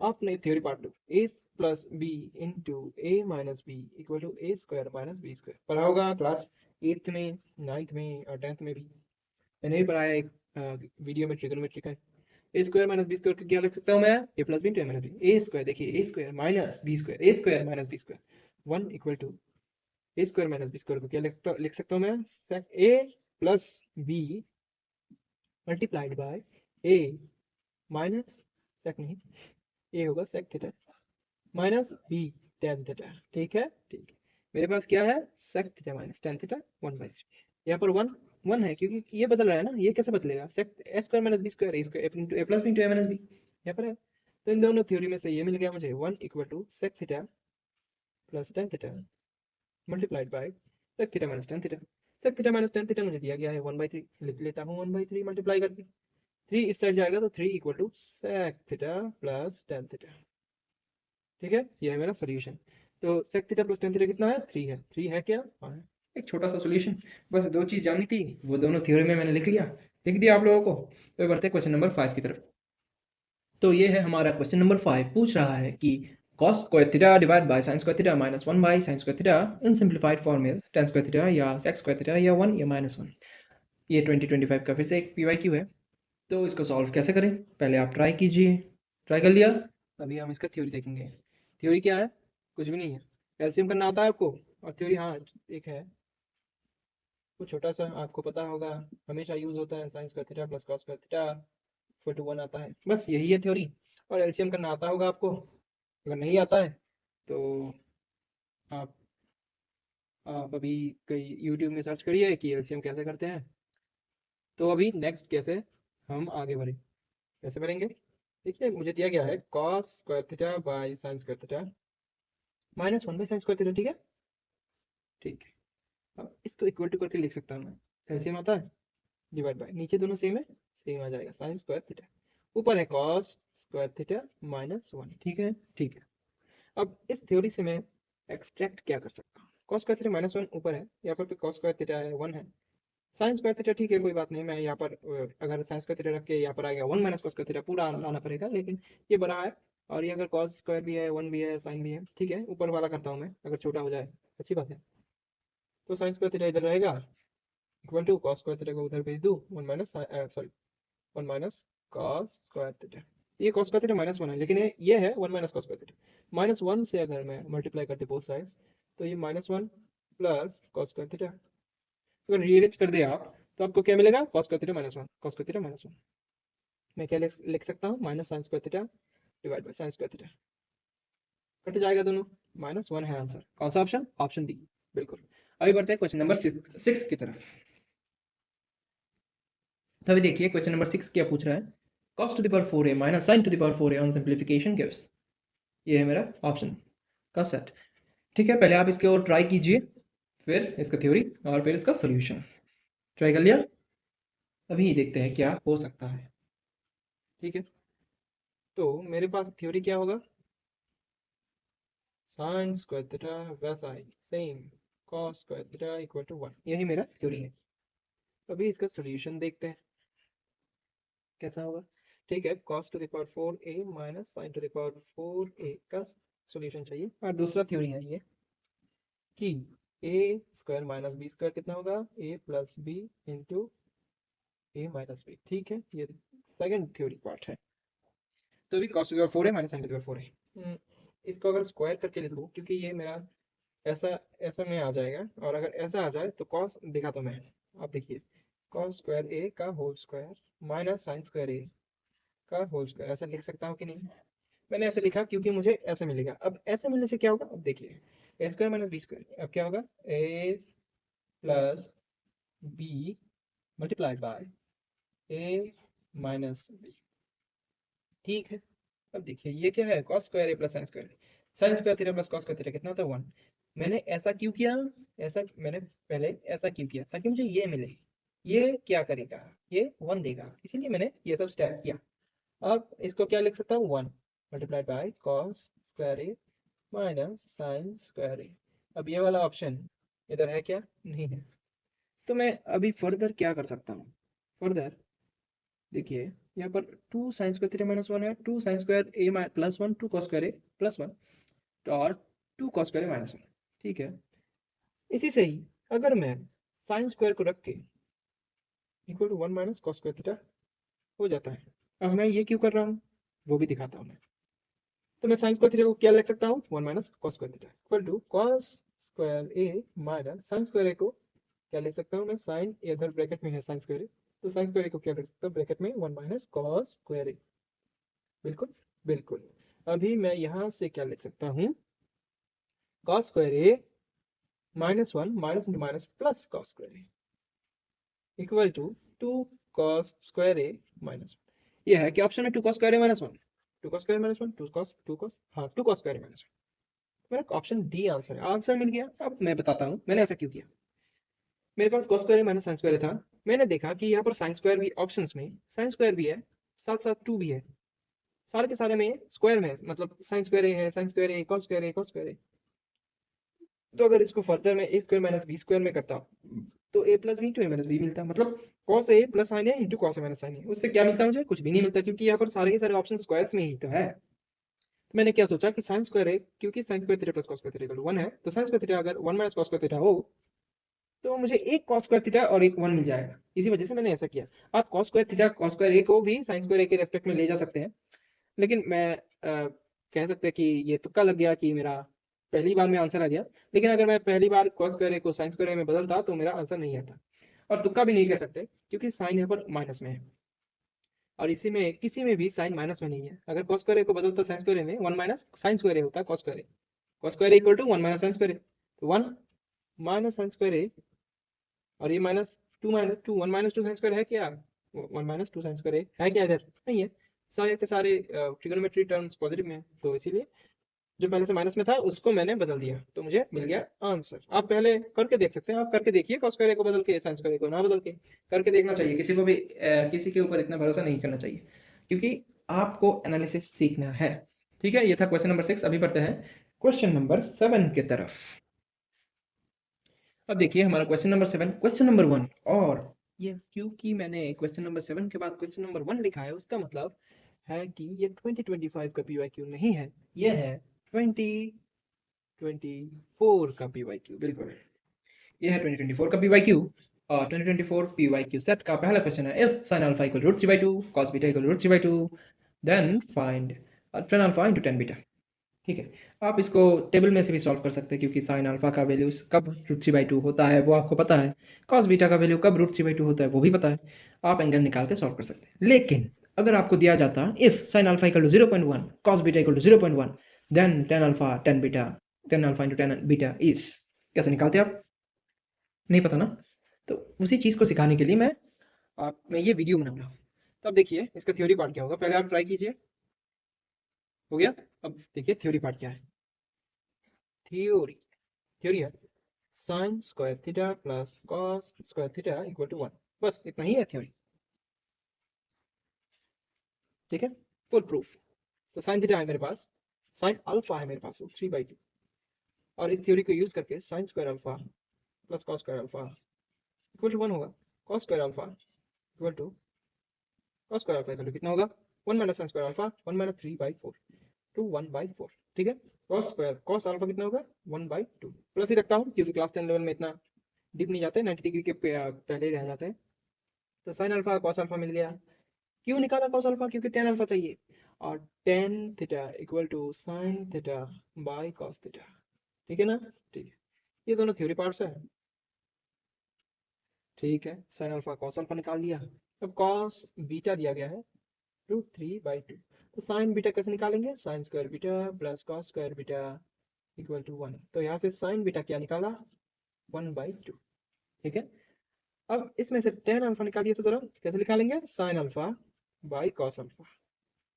हो। आपने theory part two a plus B into A minus b equal to A square minus B square पढ़ा होगा क्लास 8th में, 9th में और 10th में भी। मैंने भी पढ़ाया एक वीडियो में ट्रिगोनोमेट्री का। A square minus B square को क्या लिख सकता हूँ मैं, A plus B into A minus B. A square देखिए, A square minus B square, A square minus B square 1 equal to A square minus B square को क्या लिख सकता हूँ मैं, sec A plus B multiplied by A minus sec नहीं, A होगा sec theta minus B tan theta. ठीक है, ठीक है। मेरे पास क्या है, sec theta minus tan theta 1/3। यहाँ पर वन वन है क्योंकि ये बदल रहा है ना, ये कैसे बदलेगा, सेक ए square minus B square, A square into A plus B into A minus B यहाँ पर है। तो इन दोनों थ्योरी में से ये मिल गया मुझे, 1 equal to sec theta plus tan theta multiplied by sec theta minus tan theta. Sec theta minus tan theta मुझे दिया गया है 1/3, लिख लेता हूँ 1/3 मल्टीप्लाई करके, 3 इस साइड जाएगा तो 3 equal to sec theta plus tan theta. ठीक है, ये है मेरा सोल्यूशन। तो sec theta plus tan theta कितना है, 3 है। 3 है क्या, हाँ है। एक छोटा सा सोल्यूशन, बस दो चीज जाननी थी, वो दोनों थ्योरी में मैंने लिख लिया, लिख दिया आप लोगों को। तो बढ़ते हैं क्वेश्चन नंबर 5 की तरफ। तो ये है हमारा क्वेश्चन नंबर 5, पूछ रहा है कि cos square theta divide by sin square theta minus 1 by sin square theta in simplified form is tan square theta या sec स्क्वायर थीटा या 1 या -1। ये 2025 का फिर से एक PYQ है। तो इसको सॉल्व कैसे करें, पहले आप ट्राई कीजिए। ट्राई कर लिया, अभी हम इसका थ्योरी देखेंगे। थ्योरी क्या है, कुछ भी नहीं है, एलसीएम करना आता है आपको, और थ्योरी हाँ एक है, कुछ छोटा सा आपको पता होगा, हमेशा यूज होता है, sine square theta plus cos square theta equal to 1 आता है, बस यही है थ्योरी। और एलसीएम करना आता होगा आपको, अगर नहीं आता है तो आप अभी कहीं यूट्यूब में सर्च करिए कि एलसीएम कैसे करते हैं। तो अभी नेक्स्ट कैसे हम आगे बढ़े, कैसे बढ़ेंगे, देखिए मुझे दिया गया है cos square theta by sign square theta minus 1 by sign square theta. ठीक है, ठीक है। अब इसको इक्वल टू करके लिख सकता हूँ मैं, एलसीएम आता है, डिवाइड बाय, नीचे दोनों सेम है, सेम आ जाएगा, साइन स्क्वायर थीटा ऊपर है कॉस स्क्वायर थीटा माइनस 1। ठीक है, ठीक है। अब इस थ्योरी से मैं एक्सट्रैक्ट क्या कर सकता हूँ, कॉस स्क्वायर थीटा माइनस 1 ऊपर है, यहाँ पर भी कॉस स्क्वायर थीटा है 1 है, साइन स्क्वायर थीटा ठीक है, कोई बात नहीं। मैं यहाँ पर अगर साइन स्क्वायर थीटा रख के यहाँ पर आ गया 1 माइनस कॉस स्क्वायर थीटा पूरा लाना पड़ेगा, लेकिन ये बड़ा है। और ये अगर कॉस स्क्वायर भी है, 1 भी है, साइन भी है, ठीक है, ऊपर वाला करता हूँ मैं, अगर छोटा हो जाए अच्छी बात है। तो साइन स्क्वायर थीटा इधर रहेगा, equal to cos square theta को उधर भेज दूँ, 1 minus sorry 1 minus cos square theta. ये कॉस स्क्वायर थीटा -1 है, लेकिन ये है 1 माइनस कॉस स्क्वायर थीटा। -1 से अगर मैं मल्टीप्लाई करते बोथ साइड्स, तो ये -1 प्लस कॉस स्क्वायर थीटा। अगर रीअरेंज कर दे आप, तो आपको क्या मिलेगा? Cos square theta -1, cos square theta -1। मैं क्या लिख सकता हूँ? Minus sine square theta divide by sine square theta. Cut जाएगा दोनों, -1 है आंसर। कौन सा ऑप्शन? ऑप्शन डी, बिल्कुल। अभी बढ़ते हैं क्वेश्चन नंबर 6 की तरफ। तो अभी देखिए क्वेश्चन नंबर 6 क्या पूछ रहा है। cos to the power 4a minus sin to the power 4a on simplification gives. ये है मेरा ऑप्शन का सेट। ठीक है, पहले आप इसके और ट्राई कीजिए, फिर इसका थ्योरी और फिर इसका सोल्यूशन। ट्राई कर लिया? अभी देखते हैं क्या हो सकता है। ठीक है, तो मेरे पास थ्योरी क्या होगा? साइन स्क्वायर थीटा वैसा ही same cos square theta equal to 1, यही मेरा थ्योरी है। अभी इसका सोल्यूशन देखते हैं कैसा होगा। ठीक है, cos to the power 4a minus sin to the power 4a का सोल्यूशन चाहिए। और दूसरा थ्योरी है ये कि a square minus B square कितना होगा? a plus B into A minus B. ठीक है, ये सेकंड थ्योरी पार्ट है। तो अभी cos to the power 4a minus sin to the power 4a, इसको अगर स्क्वायर करके लिखूँ, क्योंकि ये मेरा ऐसा ऐसा में आ जाएगा, और अगर ऐसा आ जाए तो कॉस दिखाता मैं। आप देखिए, कॉस स्क्वायर ए का whole square minus sine square A का होल स्क्वायर, ऐसा लिख सकता हूँ कि नहीं? मैंने ऐसे लिखा क्योंकि मुझे ऐसे मिलेगा। अब ऐसे मिलने से क्या होगा? अब देखिए, A square minus B square, अब क्या होगा? A plus B multiply by A minus B. ठीक है, अब देखिए ये क्या है? Cos square A plus sine square. Sine square theta plus cos square theta कितना होता है? 1। मैंने ऐसा क्यों किया? ऐसा मैंने पहले ऐसा क्यों किया? ताकि मुझे ये मिले। ये क्या करेगा? ये 1 देगा, इसीलिए मैंने ये सब स्टेप किया। अब इसको क्या लिख सकता हूँ? 1 multiplied by cos square A minus sine square A. अब ये वाला ऑप्शन इधर है क्या? नहीं है। तो मैं अभी फर्दर क्या कर सकता हूँ? फर्दर देखिए, यहाँ पर 2 साइन स्क्वायर थीटा -1 है, 2 sine square A plus 1, 2 cos square A plus 1, और 2 कॉस स्क्वायर ए -1। ठीक है, इसी से ही अगर मैं साइन स्क्वायर को रख के equal to 1 minus cos square theta हो जाता है। अब मैं ये क्यों कर रहा हूँ वो भी दिखाता हूँ मैं। तो मैं साइन स्क्वायर थीटा को क्या लिख सकता हूँ? 1 minus cos square theta equal to cos square A minus sine square A को क्या लिख सकता हूँ मैं? साइन इधर ब्रैकेट में है साइन स्क्वायर ए, तो साइन स्क्वायर ए को क्या लिख सकता हूँ ब्रैकेट में? 1 माइनस कॉस स्क्वायर ए। बिल्कुल बिल्कुल। अभी मैं यहाँ से क्या लिख सकता हूँ? Cos square A -1 minus into minus plus cos square A equal to 2 cos square A -1। ये है कि ऑप्शन में 2 cos square A -1, 2 cos square -1, 2 cos, हाँ 2 कॉस स्क्वायर ए -1। मेरा ऑप्शन डी आंसर है। आंसर मिल गया। अब मैं बताता हूँ मैंने ऐसा क्यों किया। मेरे पास cos square minus sine square था। मैंने देखा कि यहाँ पर साइन स्क्वायर भी ऑप्शंस में साइन स्क्वायर भी है, साथ साथ 2 भी है, सारे के सारे में स्क्वायर में है, मतलब साइन स्क्वायर ए है, sine square A, cos square A, cos square A. तो अगर इसको फर्दर में A square minus B square में करता तो A plus B to A minus B मिलता, मतलब cos A plus sine A into cos A minus sine A. उससे क्या मिलता? मुझे कुछ भी नहीं मिलता, क्योंकि यहाँ पर सारे के सारे ऑप्शन स्क्वायर्स में ही तो है। तो मैंने क्या सोचा कि साइन स्क्वायर ए, क्योंकि sine square theta plus cos square theta equal to 1 है, तो साइन स्क्वायर थीटा अगर 1 माइनस कॉस स्क्वायर थीटा हो तो मुझे एक कॉस स्क्वायर थीटा और एक 1 मिल जाएगा। इसी वजह से मैंने ऐसा किया। आप cos square theta cos square A को भी साइन स्क्वायर ए के रेस्पेक्ट में ले जा सकते हैं, लेकिन मैं कह सकते हैं कि ये तुक्का लग गया कि मेरा पहली बार में आंसर आ गया। लेकिन अगर मैं पहली बार कॉस स्क्वायर ए को साइन स्क्वायर ए में बदलता तो मेरा आंसर नहीं आता। और तुक्का भी नहीं कह सकते, क्योंकि साइन यहाँ पर माइनस में है, और इसी में किसी में भी साइन माइनस में नहीं है। अगर कॉस स्क्वायर ए को बदलता साइन स्क्वायर ए में, 1 माइनस साइन स्क्वायर ए होता है cos square A. Cos square A equal to 1 minus sine square A, तो 1 माइनस साइन स्क्वायर ए, और ये minus two 1 minus 2 sine square है क्या? 1 माइनस 2 साइन स्क्वायर है क्या इधर? नहीं है। सारे के सारे ट्रिगोनोमेट्री टर्म्स पॉजिटिव में है, तो इसीलिए जो पहले से माइनस में था उसको मैंने बदल दिया, तो मुझे मिल गया आंसर। आप पहले करके देख सकते हैं, आप करके देखिए कॉस स्क्वायर ए को बदल के, साइन स्क्वायर ए को ना बदल के। करके देखना चाहिए, किसी को भी किसी के ऊपर इतना भरोसा नहीं करना चाहिए, क्योंकि आपको एनालिसिस सीखना है। ठीक है, ये था क्वेश्चन नंबर 6। अभी बढ़ते हैं क्वेश्चन नंबर 7 की तरफ। अब देखिए हमारा क्वेश्चन नंबर 7, क्वेश्चन नंबर 1, और ये क्योंकि मैंने क्वेश्चन नंबर 7 के बाद क्वेश्चन नंबर 1 लिखा है, उसका मतलब है कि ये 2025 का पीवाईक्यू नहीं है, ये है 2024 का पीवाईक्यू। बिल्कुल, ये है 2024 का पीवाईक्यू। और 2024 पीवाईक्यू सेट का पहला क्वेश्चन है, if sin alpha equal √3/2 cos beta equal √3/2 then find tan alpha into tan beta. ठीक है, आप इसको टेबल में से भी सॉल्व कर सकते हैं, क्योंकि साइन अल्फा का वैल्यू कब √3/2 होता है वो आपको पता है, कॉस बीटा का वैल्यू कब √3/2 होता है वो भी पता है, आप एंगल निकाल के सॉल्व कर सकते हैं। लेकिन अगर आपको दिया जाता if sine alpha equal to 0.1 cos beta equal to 0.1 देन tan alpha into tan beta is, कैसे निकालते आप? नहीं पता ना? तो उसी चीज़ को सिखाने के लिए मैं ये वीडियो बना रहा हूँ। तो अब देखिए इसका थ्योरी पार्ट क्या होगा, पहले आप ट्राई कीजिए। हो गया? अब देखिए थ्योरी पार्ट क्या है। थ्योरी है sine square theta plus cos square theta equal to 1। बस इतना ही है थ्योरी। ठीक है, फुल प्रूफ। तो साइन थीटा है मेरे पास, साइन अल्फा है मेरे पास 3/2, और इस थ्योरी को यूज करके sine square alpha plus cos square alpha equal to 1 होगा। Cos square alpha equal to cos square alpha equal to कितना होगा? 1 minus sine square alpha 1 minus 3/4 to 1/4। ठीक है, कॉस अल्फा कितना होगा? 1/2। प्लस ही रखता हूँ क्योंकि क्लास 10 लेवल में इतना डीप नहीं जाते, 90 डिग्री के पहले ही रह जाते हैं। तो साइन अल्फा कॉस अल्फा मिल गया। क्यों निकाला कॉस अल्फा? क्योंकि tan अल्फा चाहिए, और tan theta equal to sine theta by cos theta. ठीक है ना? ठीक है, ये दोनों थ्योरी पार्ट्स है। ठीक है, साइन अल्फा कॉस अल्फा निकाल लिया। अब कॉस बीटा दिया गया है √3/2, तो साइन बीटा कैसे निकालेंगे? Sine square beta plus cos square beta equal to 1। तो यहाँ से साइन बीटा क्या निकाला? 1/2। ठीक है, अब इसमें से tan अल्फा निकालिए, तो जरा कैसे निकालेंगे? Sine alpha by cos alpha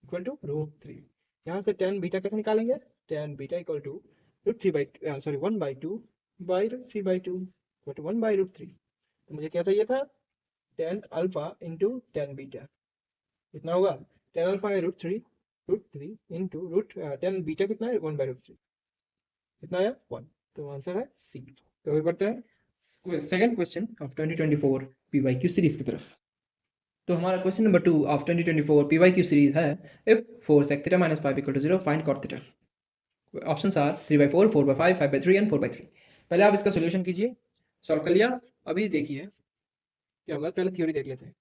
equal to √3। यहाँ से tan बीटा कैसे निकालेंगे? tan beta equal to √3 1/2 by √3/2 equal to 1/√3। तो मुझे क्या चाहिए था? tan alpha into tan beta. कितना होगा? tan अल्फा है √3 इंटू tan बीटा कितना है? 1/√3। कितना आया? 1। तो आंसर है सी। तो अभी बढ़ते हैं second question of 2024 PYQ series की तरफ। तो हमारा question number 2 of 2024 PYQ series है, इफ 4 sec थीटा minus 5 equal to 0 find cot theta. Options are 3/4 4/5 5/3 and 4/3। पहले आप इसका सॉल्यूशन कीजिए। सॉल्व कर लिया? अभी देखिए क्या होगा, पहले थ्योरी देख लेते हैं।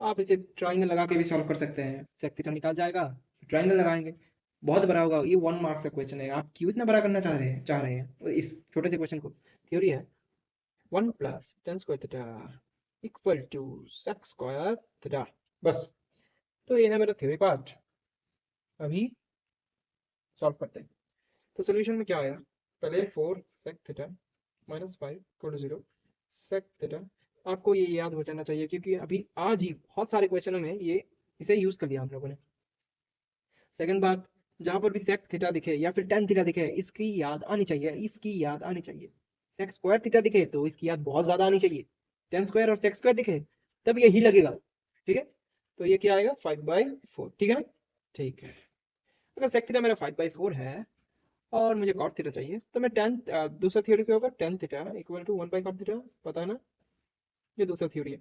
आप इसे ट्राइंगल लगा के भी सॉल्व कर सकते हैं, sec थीटा निकाल जाएगा, ट्राइंगल लगाएंगे, बहुत बड़ा होगा। ये 1 मार्क्स का क्वेश्चन है, आप क्यों इतना बड़ा करना चाह रहे हैं इस छोटे से क्वेश्चन को? थ्योरी है 1 plus tan square theta equal to sec square theta. बस, तो ये है मेरा थ्योरी पार्ट। अभी सॉल्व करते हैं। तो सोल्यूशन में क्या आएगा? पहले 4 sec theta minus 5 equal to 0 sec theta. आपको ये याद हो जाना चाहिए, क्योंकि अभी आज ही बहुत सारे क्वेश्चनों में ये इसे यूज कर लिया हम लोगों ने। सेकंड बात, जहां पर भी sec थीटा दिखे या फिर tan थीटा दिखे, इसकी याद आनी चाहिए, इसकी याद आनी चाहिए। sec स्क्वायर थीटा दिखे तो इसकी याद बहुत ज्यादा आनी चाहिए। tan स्क्वायर और sec स्क्वायर दिखे तब यही लगेगा। ठीक है, तो ये क्या आएगा? 5/4। ठीक है ना? ठीक है, अगर sec थीटा मेरा 5/4 है और मुझे cot थीटा चाहिए, तो मैं दूसरा थ्योरी क्या होगा? tan theta equal to 1/cot theta. पता है ना? ये दूसरा थ्योरी है,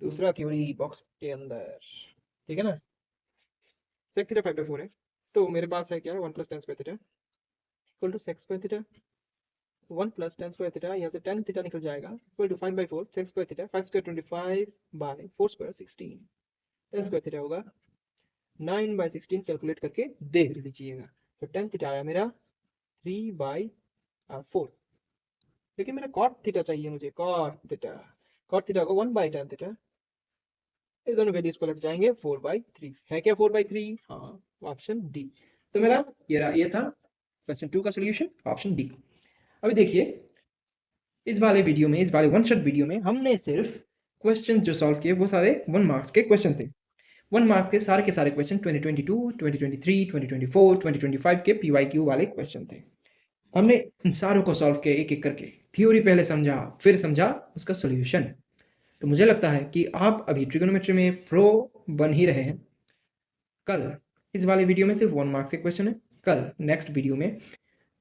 दूसरा थ्योरी बॉक्स के अंदर। ठीक है ना? sec थीटा 5/4 है, तो मेरे पास है क्या? 1 plus tan square theta equal to sec square theta. 1 plus tan square theta, यहाँ से tan थीटा निकल जाएगा, equal to 5/4 sec square theta. 5 square 25 by 4 square 16। tan square theta होगा 9/16, कैलकुलेट करके देख लीजिएगा। तो tan थीटा आया मेरा 3/4। लेकिन मेरा cot थीटा चाहिए मुझे, cot थीटा को 1/tan थीटा। ये दोनों वैल्यूज पलट जाएंगे 4/3। है क्या 4/3? हाँ, ऑप्शन डी। तो मेरा ये था क्वेश्चन 2 का सोल्यूशन, ऑप्शन डी। अभी देखिए इस वाले वीडियो में, इस वाले वन शॉट वीडियो में हमने सिर्फ क्वेश्चन जो सॉल्व किए वो सारे 1 मार्क्स के क्वेश्चन थे। 1 मार्क्स के सारे क्वेश्चन 2022 2023 2024 2025 के पीवाईक्यू वाले क्वेश्चन थे। हमने इन सारों को सॉल्व किया एक एक करके, थ्योरी पहले समझा, फिर समझा उसका सोल्यूशन। तो मुझे लगता है कि आप अभी ट्रिगोनोमेट्री में प्रो बन ही रहे हैं। कल इस वाले वीडियो में सिर्फ 1 मार्क्स के क्वेश्चन है, कल नेक्स्ट वीडियो में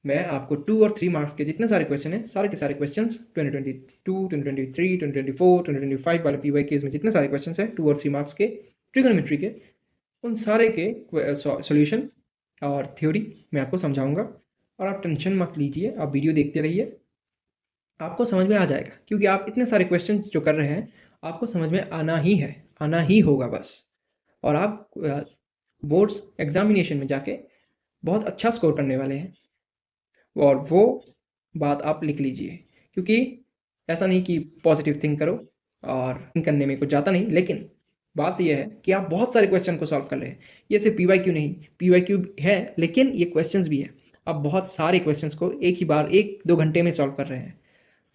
मैं आपको 2 और 3 मार्क्स के जितने सारे क्वेश्चन हैं, सारे के सारे क्वेश्चंस 2022, 2023, 2024, 2025 वाले पीवाईक्यूज में जितने सारे क्वेश्चंस हैं 2 और 3 मार्क्स के ट्रिगोनोमेट्री के, उन सारे के सॉल्यूशन और थ्योरी मैं आपको समझाऊंगा। और आप टेंशन मत लीजिए, आप वीडियो देखते रहिए, आपको समझ में आ जाएगा, क्योंकि आप इतने सारे क्वेश्चन जो कर रहे हैं आपको समझ में आना ही है, आना ही होगा बस। और आप बोर्ड्स एग्जामिनेशन में जाके बहुत अच्छा स्कोर करने वाले हैं, और वो बात आप लिख लीजिए। क्योंकि ऐसा नहीं कि पॉजिटिव थिंक करो और थिंक करने में कुछ जाता नहीं, लेकिन बात यह है कि आप बहुत सारे क्वेश्चन को सॉल्व कर रहे हैं। ये सिर्फ पीवाईक्यू नहीं, पीवाईक्यू है लेकिन ये क्वेश्चंस भी है। आप बहुत सारे क्वेश्चंस को एक ही बार 1-2 घंटे में सॉल्व कर रहे हैं।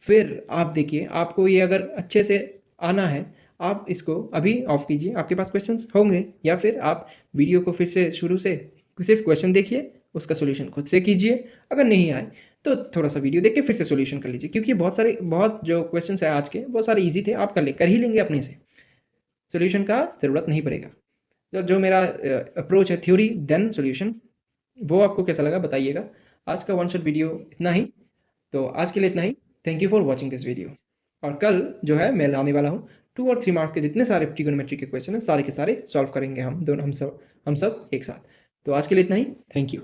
फिर आप देखिए, आपको ये अगर अच्छे से आना है, आप इसको अभी ऑफ कीजिए, आपके पास क्वेश्चंस होंगे, या फिर आप वीडियो को फिर से शुरू से सिर्फ क्वेश्चन देखिए, उसका सॉल्यूशन खुद से कीजिए। अगर नहीं आए तो थोड़ा सा वीडियो देख के फिर से सॉल्यूशन कर लीजिए, क्योंकि बहुत जो क्वेश्चंस है आज के बहुत सारे इजी थे, आप कर ही लेंगे अपने से, सॉल्यूशन का ज़रूरत नहीं पड़ेगा। तो जो मेरा अप्रोच है थ्योरी देन सॉल्यूशन, वो आपको कैसा लगा बताइएगा। आज का वन शॉट वीडियो इतना ही, तो आज के लिए इतना ही। Thank you for watching this video. और कल जो है मैं लाने वाला हूँ 2 और 3 मार्क्स के जितने सारे ट्रिगोनोमेट्री के क्वेश्चन हैं, सारे के सारे सॉल्व करेंगे हम दोनों, हम सब एक साथ। तो आज के लिए इतना ही, थैंक यू।